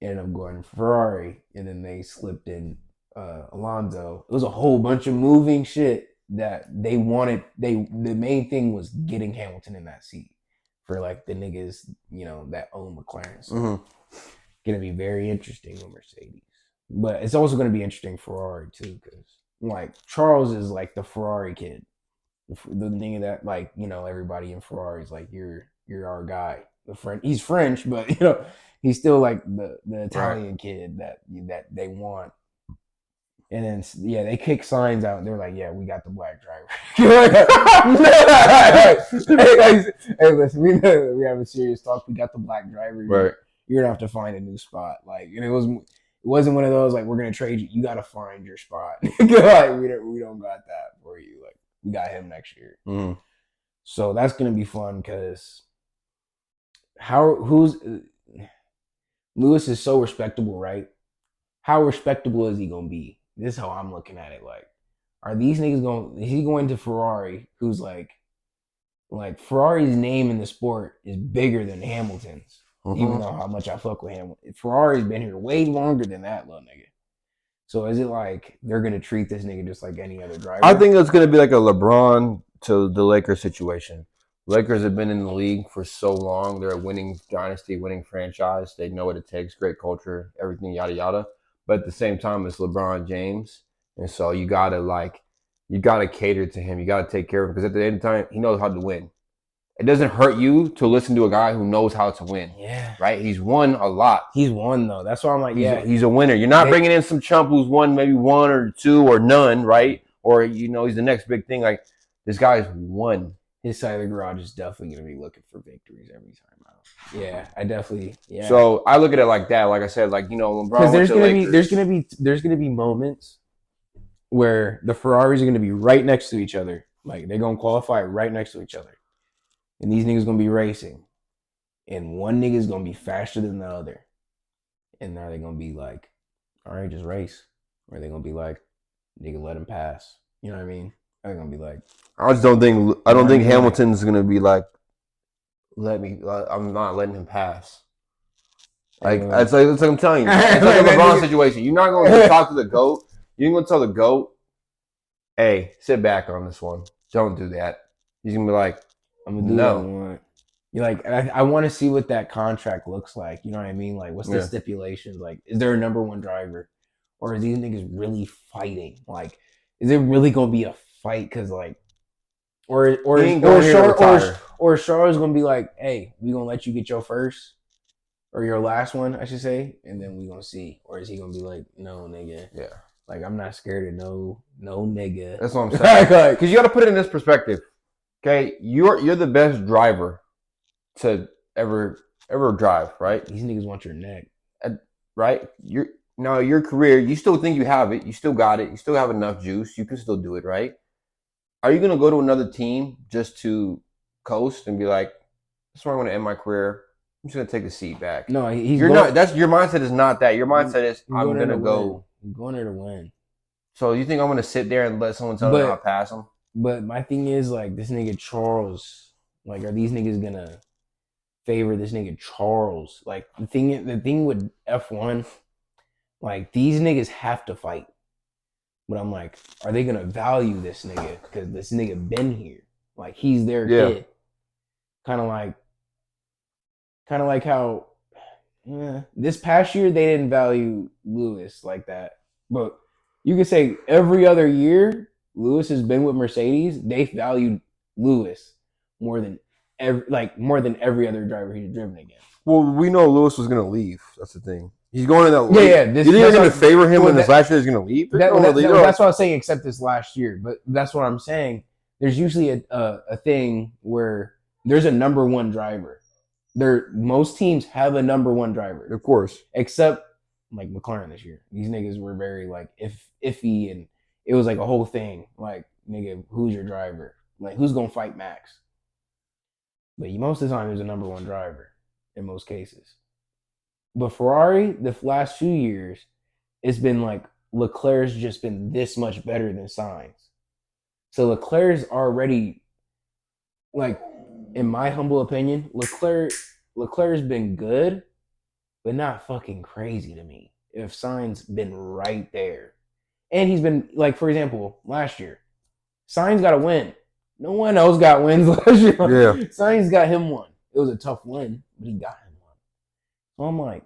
Ended up going to Ferrari. And then they slipped in Alonso. It was a whole bunch of moving shit that they wanted. The main thing was getting Hamilton in that seat for like the niggas, you know, that own McLaren. So gonna be very interesting with Mercedes, but it's also gonna be interesting Ferrari too, because like Charles is like the Ferrari kid, the nigga that, like, you know, everybody in Ferrari is like, you're our guy. He's French, but you know, he's still like the Italian kid that they want. And then, yeah, they kick signs out. And they're like, yeah, we got the black driver. hey, listen, we have a serious talk. We got the black driver. Right. You're going to have to find a new spot. Like, and it wasn't one of those, like, we're going to trade you. You got to find your spot. Like, we don't got that for you. Like, we got him next year. Mm-hmm. So that's going to be fun because Lewis is so respectable, right? How respectable is he going to be? This is how I'm looking at it. Like, are these niggas is he going to Ferrari, who's like Ferrari's name in the sport is bigger than Hamilton's, even though how much I fuck with Hamilton. Ferrari's been here way longer than that little nigga. So is it like they're going to treat this nigga just like any other driver? I think it's going to be like a LeBron to the Lakers situation. Lakers have been in the league for so long. They're a winning dynasty, winning franchise. They know what it takes, great culture, everything, yada, yada. But at the same time, it's LeBron James. And so you got to cater to him. You got to take care of him because at the end of the time, he knows how to win. It doesn't hurt you to listen to a guy who knows how to win. Yeah. Right? He's won a lot. He's won, though. That's why I'm like, he's a winner. You're not bringing in some chump who's won maybe 1 or 2 or none, right? Or, you know, he's the next big thing. Like, this guy's won. His side of the garage is definitely going to be looking for victories every time out. Yeah, I definitely. Yeah. So I look at it like that. Like I said, like, you know, LeBron. Because there's gonna be moments where the Ferraris are gonna be right next to each other. Like, they're gonna qualify right next to each other, and these niggas gonna be racing. and one nigga is gonna be faster than the other, and are they gonna be like, all right, just race, or are they gonna be like, nigga, let him pass? You know what I mean? They're gonna be like, I just don't think. I you know don't what I think mean? Hamilton's gonna be like, I'm not letting him pass. Like it's like I'm telling you, it's like a LeBron situation. You're not going to talk to the GOAT. You're going to tell the GOAT, "Hey, sit back on this one. Don't do that." He's gonna be like, I'm gonna do what I want. You're like, I want to see what that contract looks like. You know what I mean? Like, what's the stipulations? Like, is there a number one driver, or are these niggas really fighting? Like, is it really gonna be a fight? Cause like, or Charles gonna be like, hey, we gonna let you get your first or your last one, I should say, and then we gonna see. Or is he gonna be like, no, nigga? Yeah. Like, I'm not scared of no nigga. That's what I'm saying. Because you got to put it in this perspective. Okay, you're the best driver to ever drive, right? These niggas want your neck, right? Your career, you still think you have it, you still got it, you still have enough juice, you can still do it, right? Are you gonna go to another team just to coast and be like, "That's where I'm gonna end my career. I'm just gonna take the seat back"? No, not. That's your mindset is not that. Your mindset is I'm gonna go. I'm going there to win. So you think I'm gonna sit there and let someone tell me not pass them? But my thing is like this nigga Charles. Like, are these niggas gonna favor this nigga Charles? Like the thing with F1, like these niggas have to fight. But I'm like, are they gonna value this nigga because this nigga been here? Like he's their kid. Kind of like how this past year they didn't value Lewis like that. But you could say every other year Lewis has been with Mercedes, they valued Lewis more than every other driver he's driven against. Well, we know Lewis was gonna leave. That's the thing. He's going in that league. Yeah. You think you're going to favor him when this last year is going to leave? That's what I was saying, except this last year. But that's what I'm saying. There's usually a thing where there's a number one driver. Most teams have a number one driver. Of course. Except like McLaren this year. These niggas were very like iffy, and it was like a whole thing. Like, nigga, who's your driver? Like, who's going to fight Max? But most of the time, there's a number one driver in most cases. But Ferrari, the last few years, it's been like Leclerc's just been this much better than Sainz. So Leclerc's already, like, in my humble opinion, Leclerc's been good, but not fucking crazy to me. If Sainz been right there. And he's been, like, for example, last year, Sainz got a win. No one else got wins last year. Yeah. Sainz got him one. It was a tough win, but he got him. So I'm like,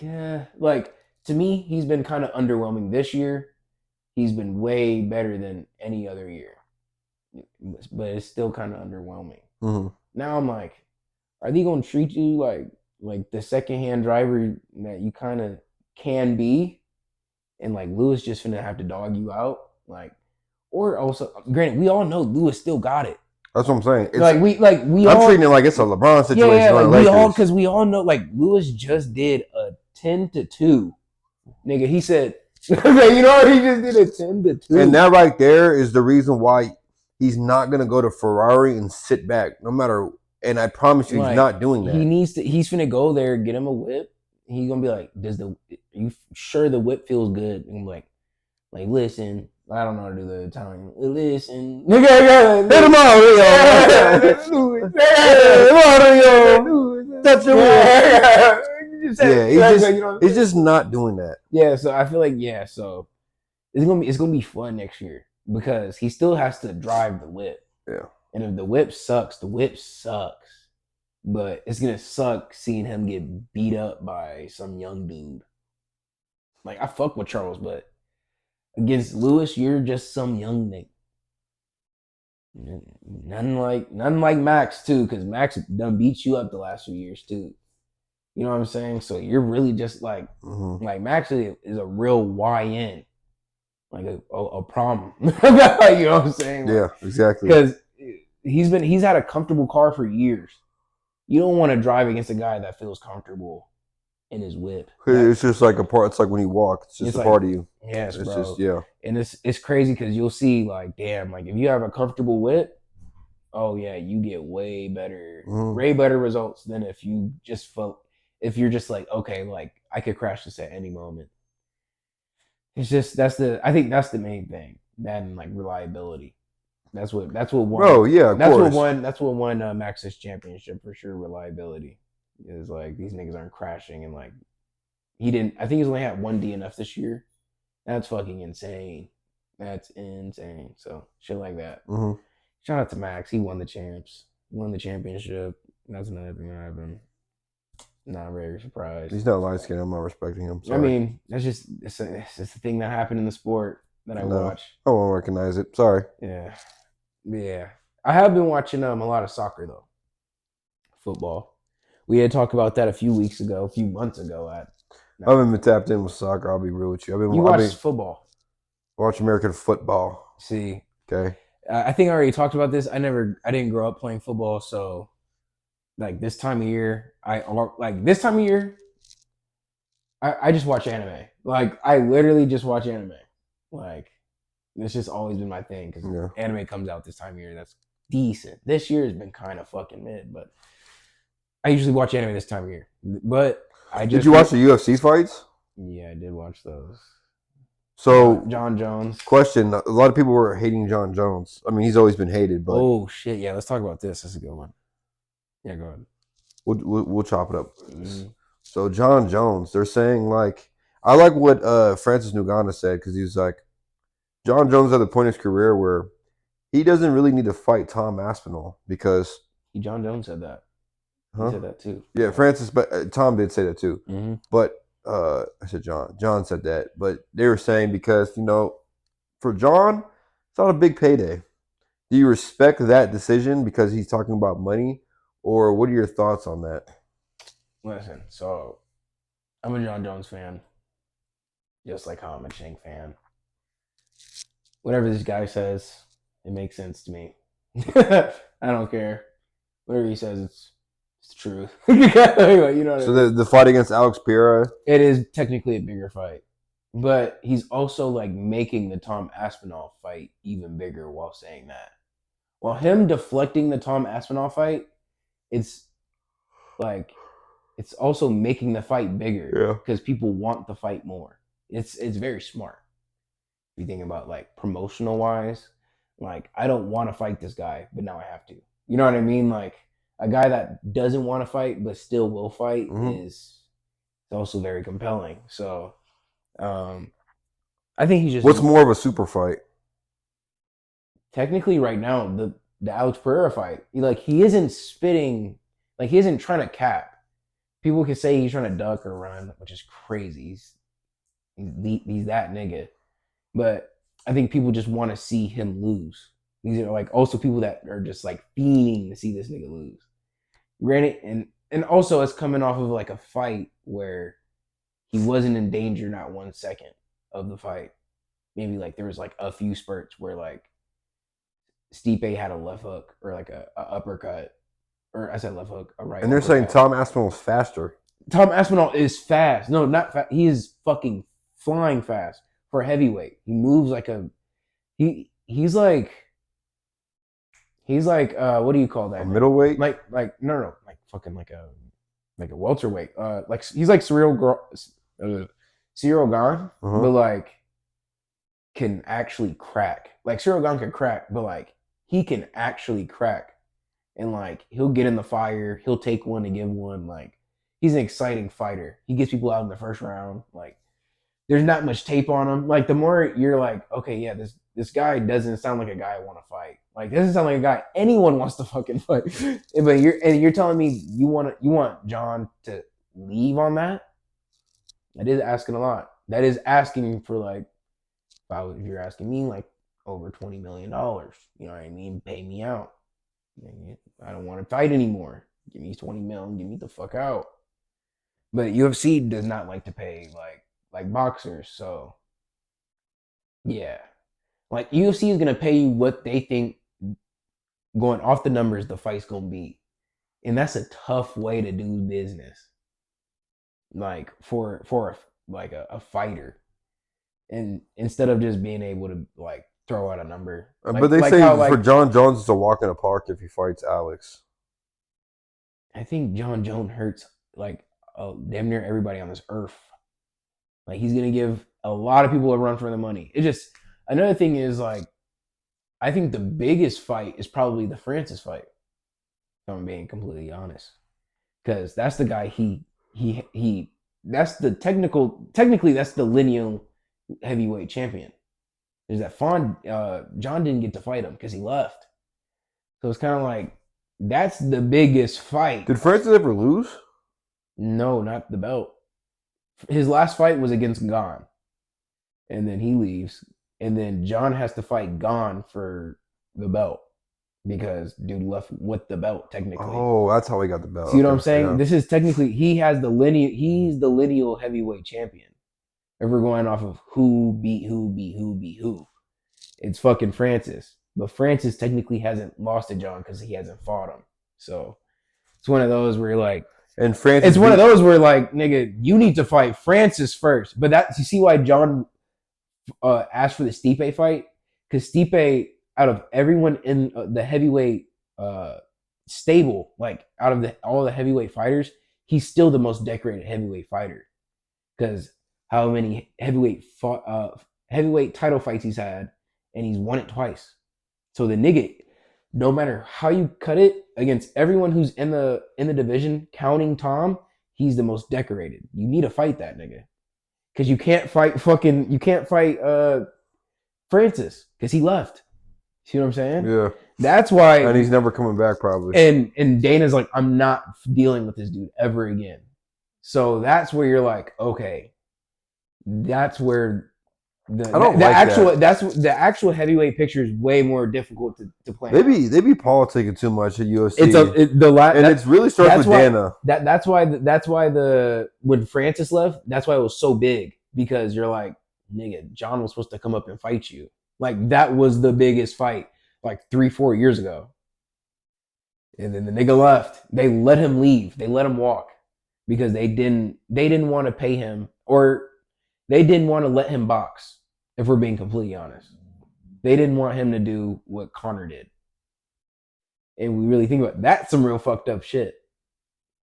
yeah. Like, to me, he's been kind of underwhelming this year. He's been way better than any other year. But it's still kind of underwhelming. Mm-hmm. Now I'm like, are they going to treat you like the secondhand driver that you kind of can be? And, like, Lewis just finna have to dog you out? Like, or also, granted, we all know Lewis still got it. That's what I'm saying. I'm treating it like it's a LeBron situation. Yeah, like because we all know, like, Lewis just did a 10-2. Nigga, he said, you know what? He just did a 10-2. And that right there is the reason why he's not gonna go to Ferrari and sit back, no matter. And I promise you, he's not doing that. He's finna go there, get him a whip. He's gonna be like, are you sure the whip feels good? And I'm like, listen. I don't know how to do the Italian. Listen, nigga, let him out, touch your yeah, he's just not doing that. Yeah, so I feel like so it's gonna be fun next year because he still has to drive the whip. Yeah, and if the whip sucks, the whip sucks. But it's gonna suck seeing him get beat up by some young dude. Like, I fuck with Charles, but against Lewis, you're just some young nigga. Nothing like Max too, because Max done beat you up the last few years too. You know what I'm saying? So you're really just like Max is a real YN, like a problem. You know what I'm saying? Yeah, exactly. Because he's had a comfortable car for years. You don't want to drive against a guy that feels comfortable in his whip. It's just like a part. It's like when you walk. It's just a part of you. Yes, it's bro. Just, yeah. And it's crazy because you'll see, like, damn, like, if you have a comfortable whip, oh yeah, you get way better, Mhm. way better results than if you just felt if you're just like, okay, like I could crash this at any moment. It's just I think that's the main thing. That and like reliability. That's what Bro, won yeah, of course. that's what won Max's championship for sure. Reliability is like these niggas aren't crashing and like he didn't. I think he's only had one DNF this year. That's fucking insane. That's insane. So shit like that. Hmm. Shout out to Max. He won the champs. Won the championship. That's another thing that I've been not very surprised. He's not light skinned. I'm not respecting him. I Sorry. mean, it's a thing that happened in the sport that I No, watch. I won't recognize it. Sorry. Yeah. Yeah. I have been watching a lot of soccer though. Football. We had talked about that a few months ago I haven't been tapped in with soccer. I'll be real with you. You I've watched been football. watch American football. See, Okay. I think I already talked about this. I didn't grow up playing football, so like this time of year, I just watch anime. Like I literally just watch anime. Like it's just always been my thing because Yeah. anime comes out this time of year. That's decent. This year has been kind of fucking mid, but I usually watch anime this time of year. But Did you watch the UFC fights? Yeah, I did watch those. So, John Jones. question: a lot of people were hating John Jones. I mean, he's always been hated, but Oh shit! Yeah, let's talk about this. That's a good one. Yeah, go ahead. we'll chop it up. Mm-hmm. So, John Jones, they're saying like, I like what Francis Ngannou said because he was like, John Jones at the point in his career where he doesn't really need to fight Tom Aspinall because John Jones said that. He huh? said that too. Yeah, Francis, but Tom did say that too. Mm-hmm. But I said John. John said that, but they were saying because for John, it's not a big payday. Do you respect that decision because he's talking about money, or what are your thoughts on that? Listen, so I'm a John Jones fan, just like how I'm a Shank fan. Whatever this guy says, it makes sense to me. I don't care. Whatever he says, it's the truth. You know what So I mean? the fight against Alex Pereira, It is technically a bigger fight, but he's also like making the Tom Aspinall fight even bigger while saying that. While him deflecting the Tom Aspinall fight, it's like it's also making the fight bigger because people want the fight more. It's very smart. If you think about like promotional wise, like I don't want to fight this guy, but now I have to. You know what I mean? Like a guy that doesn't want to fight but still will fight is also very compelling. So I think he's just what's more of a super fight? technically right now the Alex Pereira fight. He isn't spitting, like he isn't trying to cap. People can say he's trying to duck or run, which is crazy. He's that nigga. But I think people just want to see him lose. These are like also people that are just like fiending to see this nigga lose. Granted, and also it's coming off of like a fight where he wasn't in danger not 1 second of the fight. Maybe like there was like a few spurts where like Stipe had a left hook or like a uppercut, or I said left hook, a right. And they're saying Tom Aspinall's faster. Tom Aspinall is fast. No, not fast. He is fucking flying fast for a heavyweight. He moves like a he's like what do you call that? A middleweight? Like no, like fucking like a welterweight. Like he's like Cyril Gane, but like can actually crack. Like Cyril Gane can crack, but like he can actually crack. And like he'll get in the fire, he'll take one to give one. Like he's an exciting fighter. He gets people out in the first round. Like there's not much tape on him. Like the more you're like, okay, yeah, this guy doesn't sound like a guy I want to fight. Like doesn't sound like a guy anyone wants to fucking fight. But you're telling me you want John to leave on that? That is asking a lot. That is asking for like if you're asking me like over $20 million. You know what I mean? Pay me out. I don't want to fight anymore. Give me 20 mil and get me the fuck out. But UFC does not like to pay like boxers, so yeah. Like UFC is gonna pay you what they think going off the numbers the fight's gonna be. And that's a tough way to do business. Like for like a fighter. And instead of just being able to like throw out a number. But they say for John Jones, it's a walk in the park if he fights Alex. I think John Jones hurts like damn near everybody on this earth. Like he's gonna give a lot of people a run for the money. It just another thing is like I think the biggest fight is probably the Francis fight. If I'm being completely honest, because that's the guy he that's the technically that's the lineal heavyweight champion. There's that John didn't get to fight him because he left. So it's kind of like that's the biggest fight. Did Francis ever lose? No, not the belt. His last fight was against Gon. And then he leaves. And then John has to fight Gon for the belt. Because dude left with the belt, technically. Oh, that's how he got the belt. See what I'm saying? Yeah. This is technically he's the lineal heavyweight champion. If we're going off of who beat who. It's fucking Francis. But Francis technically hasn't lost to John because he hasn't fought him. So it's one of those where you're like, and Francis, it's one of those where like, nigga, you need to fight Francis first. But that you see why John asked for the Stipe fight? Because Stipe, out of everyone in the heavyweight stable, like out of all the heavyweight fighters, he's still the most decorated heavyweight fighter. Because how many heavyweight title fights he's had, and he's won it twice. So the nigga, no matter how you cut it against everyone who's in the division, counting Tom, he's the most decorated. You need to fight that nigga, because you can't fight Francis because he left. See what I'm saying? Yeah. That's why, and he's never coming back probably. And Dana's like, I'm not dealing with this dude ever again. So that's where you're like, okay, that's where. The actual heavyweight picture is way more difficult to plan. They be politicking too much at UFC. It really starts with Dana. That's why when Francis left, that's why it was so big, because you're like, nigga, John was supposed to come up and fight you. Like that was the biggest fight like 3-4 years ago. And then the nigga left. They let him leave. They let him walk because they didn't want to pay him, or they didn't want to let him box. If we're being completely honest, they didn't want him to do what Conor did. And we really think about it, that's some real fucked up shit.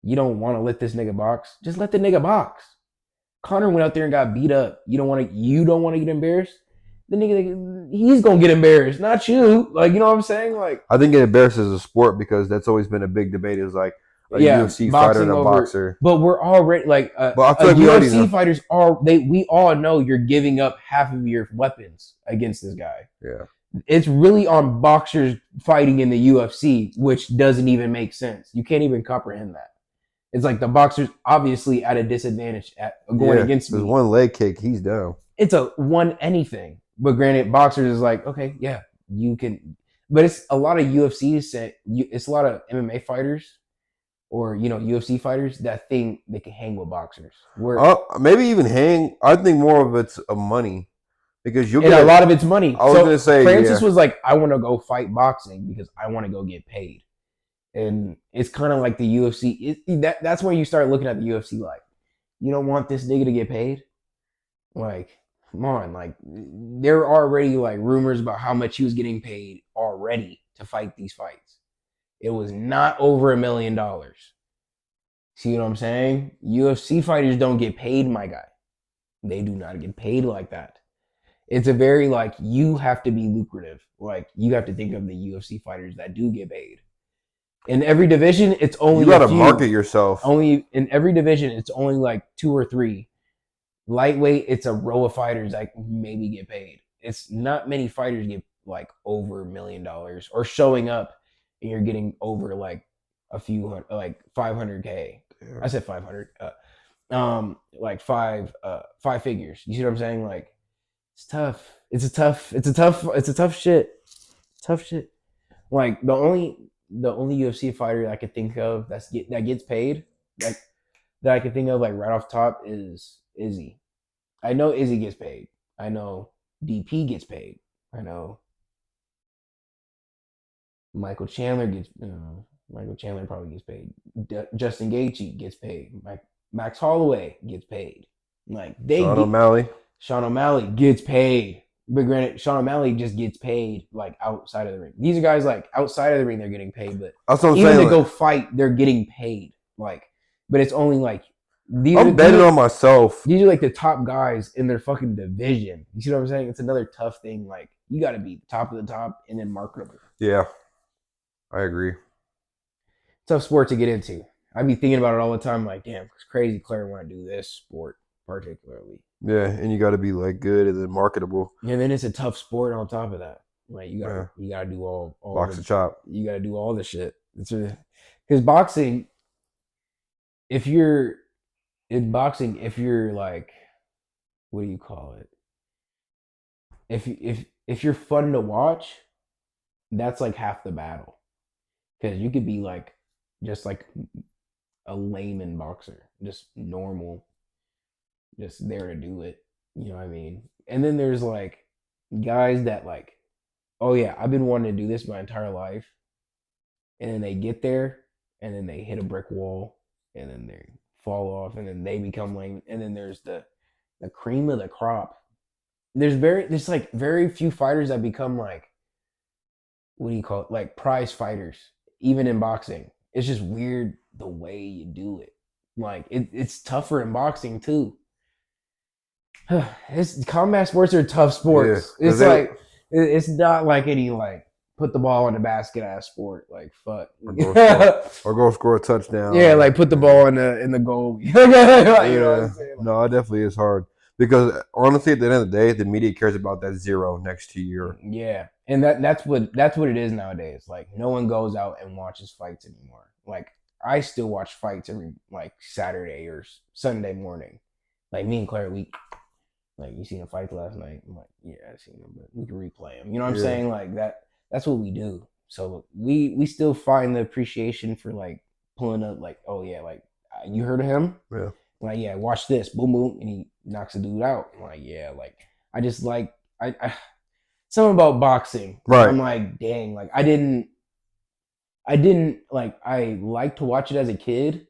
You don't want to let this nigga box. Just let the nigga box. Conor went out there and got beat up. You don't want to get embarrassed. The nigga, he's gonna get embarrassed, not you. Like, you know what I'm saying? Like, I think it embarrasses a sport, because that's always been a big debate. Is like a UFC fighter and a boxer. But we're already like, UFC fighters we all know you're giving up half of your weapons against this guy. Yeah. It's really on boxers fighting in the UFC, which doesn't even make sense. You can't even comprehend that. It's like the boxer's obviously at a disadvantage at going against me. There's one leg kick, he's down. It's a one anything. But granted, boxers is like, okay, yeah, you can. But it's a lot of it's a lot of MMA fighters, or UFC fighters that think they can hang with boxers. Maybe even hang. I think more of it's money, because a lot of it's money. I was gonna say Francis was like, I want to go fight boxing because I want to go get paid, and it's kind of like the UFC. That's when you start looking at the UFC like, you don't want this nigga to get paid, like. Come on, like there are already like rumors about how much he was getting paid already to fight these fights. It was not over $1 million. See what I'm saying? UFC fighters don't get paid, my guy. They do not get paid like that. It's a very like, you have to be lucrative. Like you have to think of the UFC fighters that do get paid. In every division, it's only you gotta market yourself. Only in every division, it's only like 2 or 3. Lightweight, it's a row of fighters that maybe get paid. It's not many fighters get like over $1 million, or showing up and you're getting over like a few hundred, like 500K. Yeah. I said 500. Like five figures. You see what I'm saying? Like it's tough. It's a tough shit. Tough shit. Like the only UFC fighter I could think of that gets paid, like that I could think of like right off top is Izzy. I know Izzy gets paid. I know DP gets paid. I know Michael Chandler probably gets paid. Justin Gaethje gets paid. Max Holloway gets paid. Like Sean O'Malley gets paid. But granted, Sean O'Malley just gets paid like outside of the ring. These are guys like outside of the ring, they're getting paid, but That's what I'm even saying. to go fight, they're getting paid. Like, but it's only like I'm betting on myself. These are like the top guys in their fucking division. You see what I'm saying? It's another tough thing. Like, you got to be top of the top and then marketable. Yeah, I agree. Tough sport to get into. I be thinking about it all the time. Like, damn, it's crazy Claire want to do this sport particularly. Yeah, and you got to be like good and then marketable. And then it's a tough sport on top of that. Like, you gotta do all box the chop. You gotta do all the shit. Because boxing, if you're like, what do you call it? If you're fun to watch, that's like half the battle. Because you could be like just like a layman boxer, just normal, just there to do it. You know what I mean? And then there's like guys that like, oh yeah, I've been wanting to do this my entire life, and then they get there, and then they hit a brick wall, and then they fall off, and then they become lame, and then there's the cream of the crop. There's like very few fighters that become like, what do you call it, like prize fighters, even in boxing. It's just weird the way you do it. Like it's tougher in boxing too. Combat sports are tough sports. Yeah, it's not like any like put the ball in the basket ass sport. Like fuck. Or go score a touchdown. Yeah, like put the ball in the goal. You know what I'm saying? No, it definitely is hard. Because honestly, at the end of the day, the media cares about that zero next to your. Yeah, and that's what it is nowadays. Like no one goes out and watches fights anymore. Like I still watch fights every like Saturday or Sunday morning. Like me and Claire, like you seen the fights last night. I'm like, yeah, I seen them, but we can replay them. You know what I'm saying? Like that's what we do. So we still find the appreciation for like pulling up. Like, oh yeah, like you heard of him? Yeah. Like, yeah, watch this, boom, boom, and he knocks a dude out. I'm like, yeah, like I just like I something about boxing. Right. I'm like, dang, like I didn't like I liked to watch it as a kid,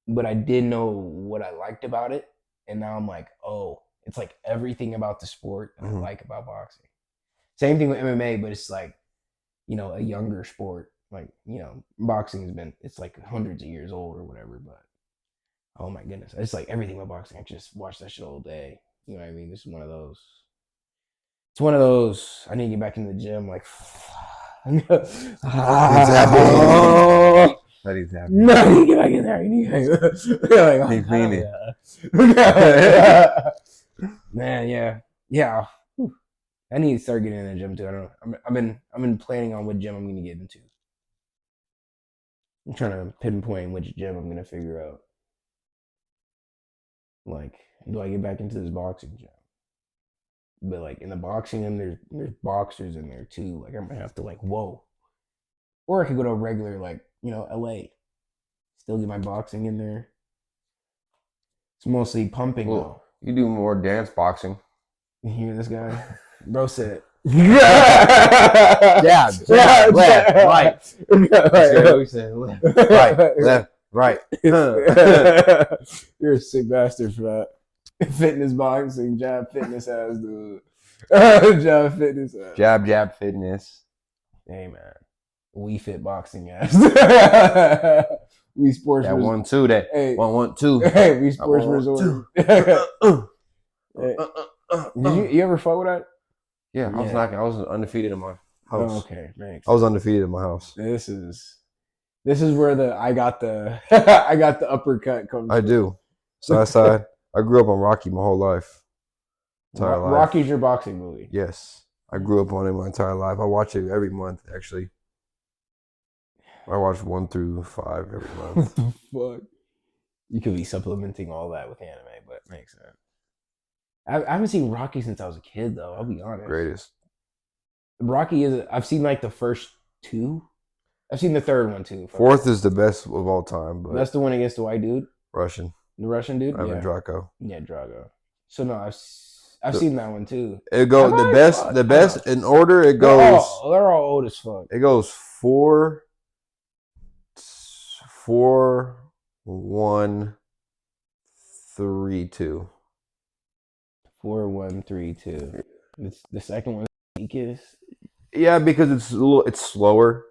but I didn't know what I liked about it. And now I'm like, oh, it's like everything about the sport that I like about boxing. Same thing with MMA, but it's like, you know, a younger sport. Like, you know, boxing it's like hundreds of years old or whatever, but oh my goodness. It's like everything with boxing. I just watch that shit all day. You know what I mean? This is one of those. It's one of those. I need to get back in the gym. Like, it's happening. That is happening. No, I need to get back in there. I need to Man, yeah. I need to start getting in the gym too. I don't know. I've been planning on what gym I'm going to get into. I'm trying to pinpoint which gym I'm going to figure out. Like, do I get back into this boxing gym? But like in the boxing gym, there's boxers in there too. Like I'm gonna have to like, whoa. Or I could go to a regular like, you know, LA. Still get my boxing in there. It's mostly pumping though. You do more dance boxing. You hear this guy? Bro said left, right. Right. You're a sick bastard for that. Fitness boxing, jab fitness ass dude. Jab fitness ass. Jab fitness. Hey man. We fit boxing ass. We sports that 1-2 that hey. 1-1-2. Hey, we sports resort. Did you ever fought with that? Yeah, I was knocking. I was undefeated in my house. Oh, okay, thanks. I was undefeated in my house. This is where I got the uppercut comes. I do. Side. I grew up on Rocky my whole life. Entire life. Rocky's your boxing movie. Yes, I grew up on it my entire life. I watch it every month. Actually, I watch 1 through 5 every month. Fuck. You could be supplementing all that with anime, but it makes sense. I haven't seen Rocky since I was a kid, though. I'll be honest. Greatest. Rocky I've seen like the first 2. I've seen the third one too. 4th is the best of all time, but that's the one against the white dude. Russian. The Russian dude. Ivan Drago. Yeah, Drago. So no, I've seen that one too. It goes the best in order. It goes. They're all old as fuck. It goes 4, 1, 3, 2. 4, 1, 3, 2. The second one is the weakest. Yeah, because it's slower.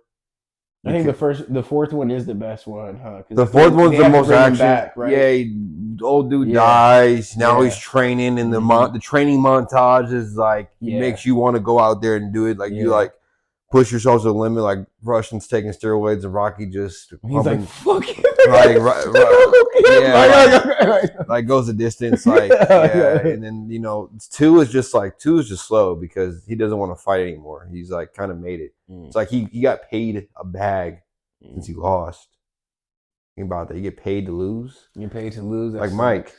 I think the fourth one is the best one, huh? The fourth one's the most action. Back, right? Yeah, old dude dies. Now he's training, and the training montage is like makes you want to go out there and do it. Like you like push yourself to the limit. Like Russians taking steroids, and Rocky just he's like fuck you. Like goes the distance. Like and then 2 is just slow because he doesn't want to fight anymore. He's like kind of made it. It's like he got paid a bag since he lost. Think about that. You get paid to lose. You're paid to lose. Like Mike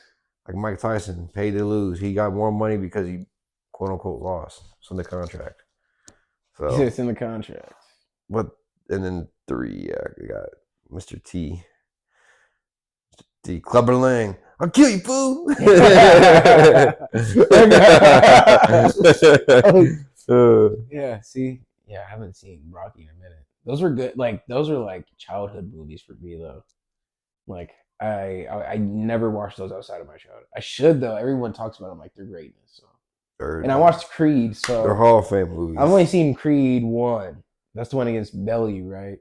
Tyson, paid to lose. He got more money because he quote unquote lost. It's in the contract. So it's in the contract. But and then 3, we got Mr. T. Clubber Lang. I'll kill you, fool. Yeah, see? Yeah, I haven't seen Rocky in a minute. Those were good. Like, those are like childhood movies for me, though. Like, I never watched those outside of my childhood. I should, though. Everyone talks about them like they're greatness. So. And I watched Creed, so. They're Hall of Fame movies. I've only seen Creed 1. That's the one against Belly, right?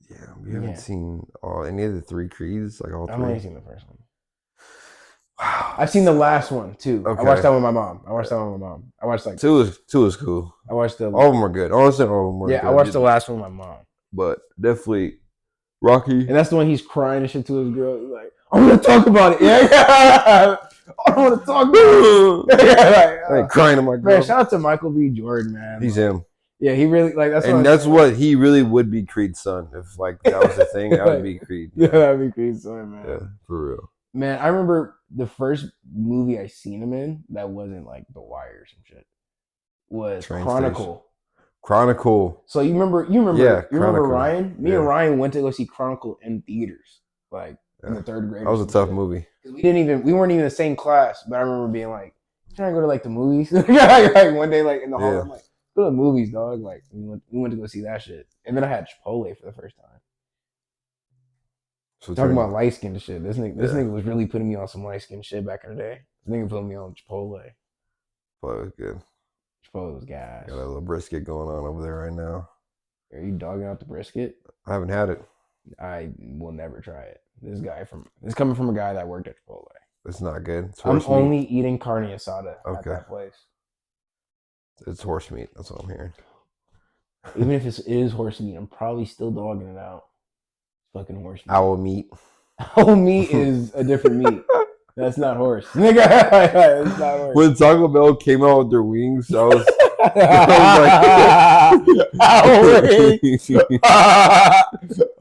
Yeah, we haven't seen any of the 3 Creeds, like all 3. I've only seen the first one. Wow. I've seen the last one too. Okay. I watched that with my mom. I watched like 2 is cool. I watched all of them are good. Honestly, all of them were good. I watched the last one with my mom. But definitely Rocky. And that's the one he's crying and shit to his girl. He's like, I want to talk about it. Yeah. I don't want to talk about it. I ain't crying to my girl. Man, shout out to Michael B. Jordan, man. He's him. Yeah, he really that's what he really would be Creed's son. If like that was the thing, that would be Creed. Yeah, that'd be Creed's son, man. Yeah, for real. Man, I remember the first movie I seen him in that wasn't like The Wire or some shit was Chronicle. Chronicle. So you remember Ryan? Me and Ryan went to go see Chronicle in theaters, like in the 3rd grade. That was a tough movie. We weren't even in the same class, but I remember being like, "Can I go to like the movies?" Like one day, like in the hall, I'm like, "Go to the movies, dog!" Like we went to go see that shit, and then I had Chipotle for the first time. So talking about light skin shit, this nigga was really putting me on some light skin shit back in the day. This nigga put me on Chipotle. Chipotle was good. Chipotle was gas. Got a little brisket going on over there right now. Are you dogging out the brisket? I haven't had it. I will never try it. This coming from a guy that worked at Chipotle. It's not good. I'm only eating carne asada at that place. It's horse meat. That's what I'm hearing. Even if it is horse meat, I'm probably still dogging it out. Fucking horse meat. Owl meat. Owl meat is a different meat. That's not horse. Nigga, it's not horse. When Taco Bell came out with their wings, I was like,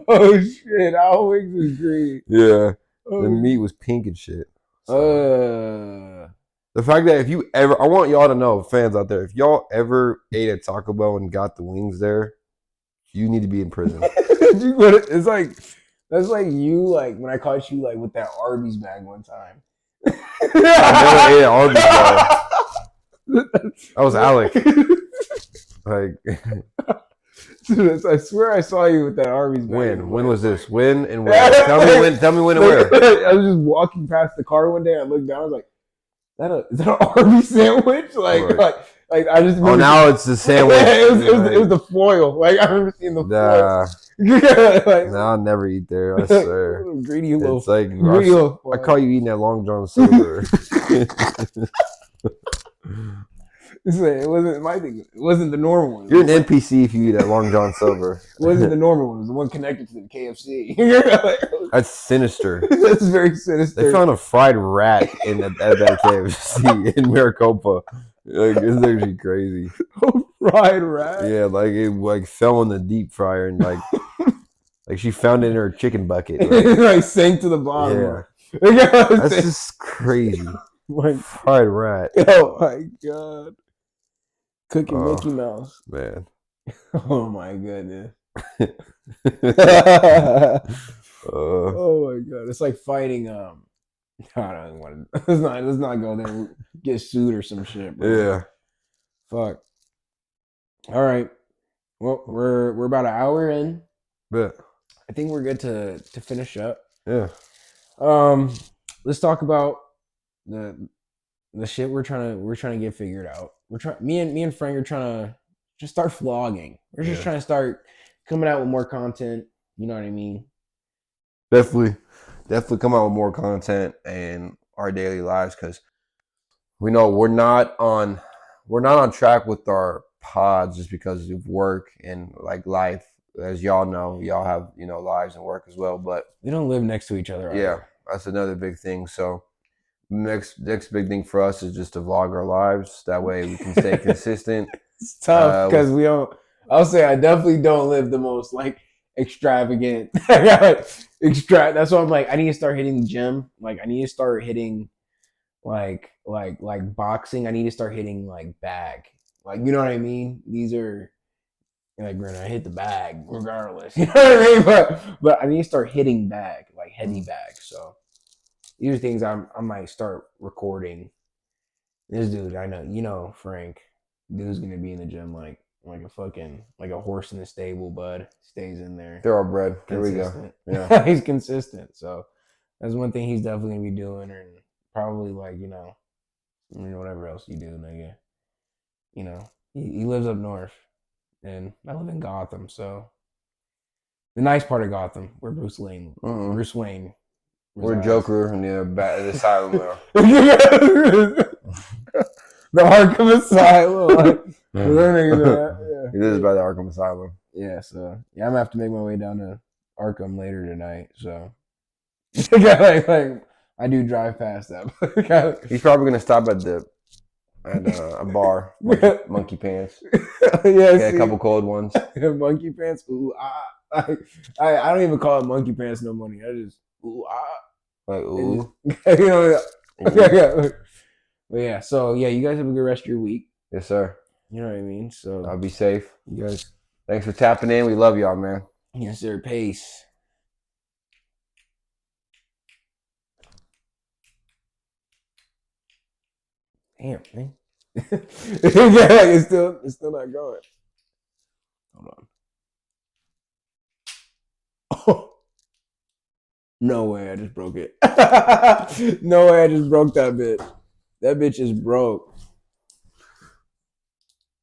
oh shit, owl wings is green. Yeah. The meat was pink and shit. So, the fact that if you ever, I want y'all to know, fans out there, if y'all ever ate at Taco Bell and got the wings there, you need to be in prison. It's like, that's like you, like when I caught you like with that Arby's bag one time. I never ate an Arby's bag. That was Alec. Like, I swear I saw you with that Arby's bag. When was this? When and where? Tell me when and where. I was just walking past the car one day. I looked down. I was like, is that an Arby's sandwich? Like I just. Oh, now it's the sandwich. It was the foil. Like I remember seeing the foil. No, I'll never eat there. I swear. Greedy little. It's like I call you eating that Long John Silver. It wasn't my thing. It wasn't the normal one. You're an NPC if you eat at Long John Silver. It wasn't the normal one. It was the one connected to the KFC. That's sinister. That's very sinister. They found a fried rat at that KFC in Maricopa. Like, it's actually crazy. Fried rat? Yeah, like it fell in the deep fryer and like she found it in her chicken bucket. Like sank to the bottom. Yeah. That's just crazy. Fried rat. Oh my god. Cooking Mickey Mouse. Man. Oh my goodness. Oh my god. It's like fighting I don't want to let's not go there and get sued or some shit, bro. Yeah. Fuck. All right. Well, we're about an hour in. Yeah. I think we're good to finish up. Yeah. Let's talk about the the shit we're trying to get figured out. Me and Frank are trying to just start vlogging. We're just trying to start coming out with more content. You know what I mean? Definitely come out with more content and our daily lives, because we know we're not on track with our pods just because of work and like life. As y'all know, y'all have lives and work as well, but we don't live next to each other. Yeah, that's another big thing. So next big thing for us is just to vlog our lives. That way we can stay consistent. It's tough because we don't. I'll say I definitely don't live the most like extravagant. That's why I'm like I need to start hitting the gym. Like I need to start hitting like boxing. I need to start hitting like bag. Like you know what I mean? These are like we're gonna hit the bag regardless. You know what I mean? But I need to start hitting bag, like heavy bag. So these are things I might start recording. This dude, I know, Frank. Dude's gonna be in the gym like a fucking like a horse in the stable, bud. Stays in there. Thoroughbred. There we go. Yeah. He's consistent. So that's one thing he's definitely gonna be doing, and probably like, whatever else you do, nigga. He lives up north. And I live in Gotham, so the nice part of Gotham, where Bruce Wayne resides. We're Joker in the asylum there. The Arkham Asylum. It is by the Arkham Asylum. Yeah, so I'm gonna have to make my way down to Arkham later tonight. So I do drive past that. He's probably gonna stop at a bar, monkey pants. Yeah, a couple cold ones. Monkey pants. Ooh, I don't even call it monkey pants no money. I just like ooh. But yeah, so yeah, you guys have a good rest of your week. Yes, sir. You know what I mean? So I'll be safe. You guys, thanks for tapping in. We love y'all, man. Yes, sir. Peace. Damn, man. It's still not going. Hold on. Oh. No way, I just broke it. No way, I just broke that bitch. That bitch is broke.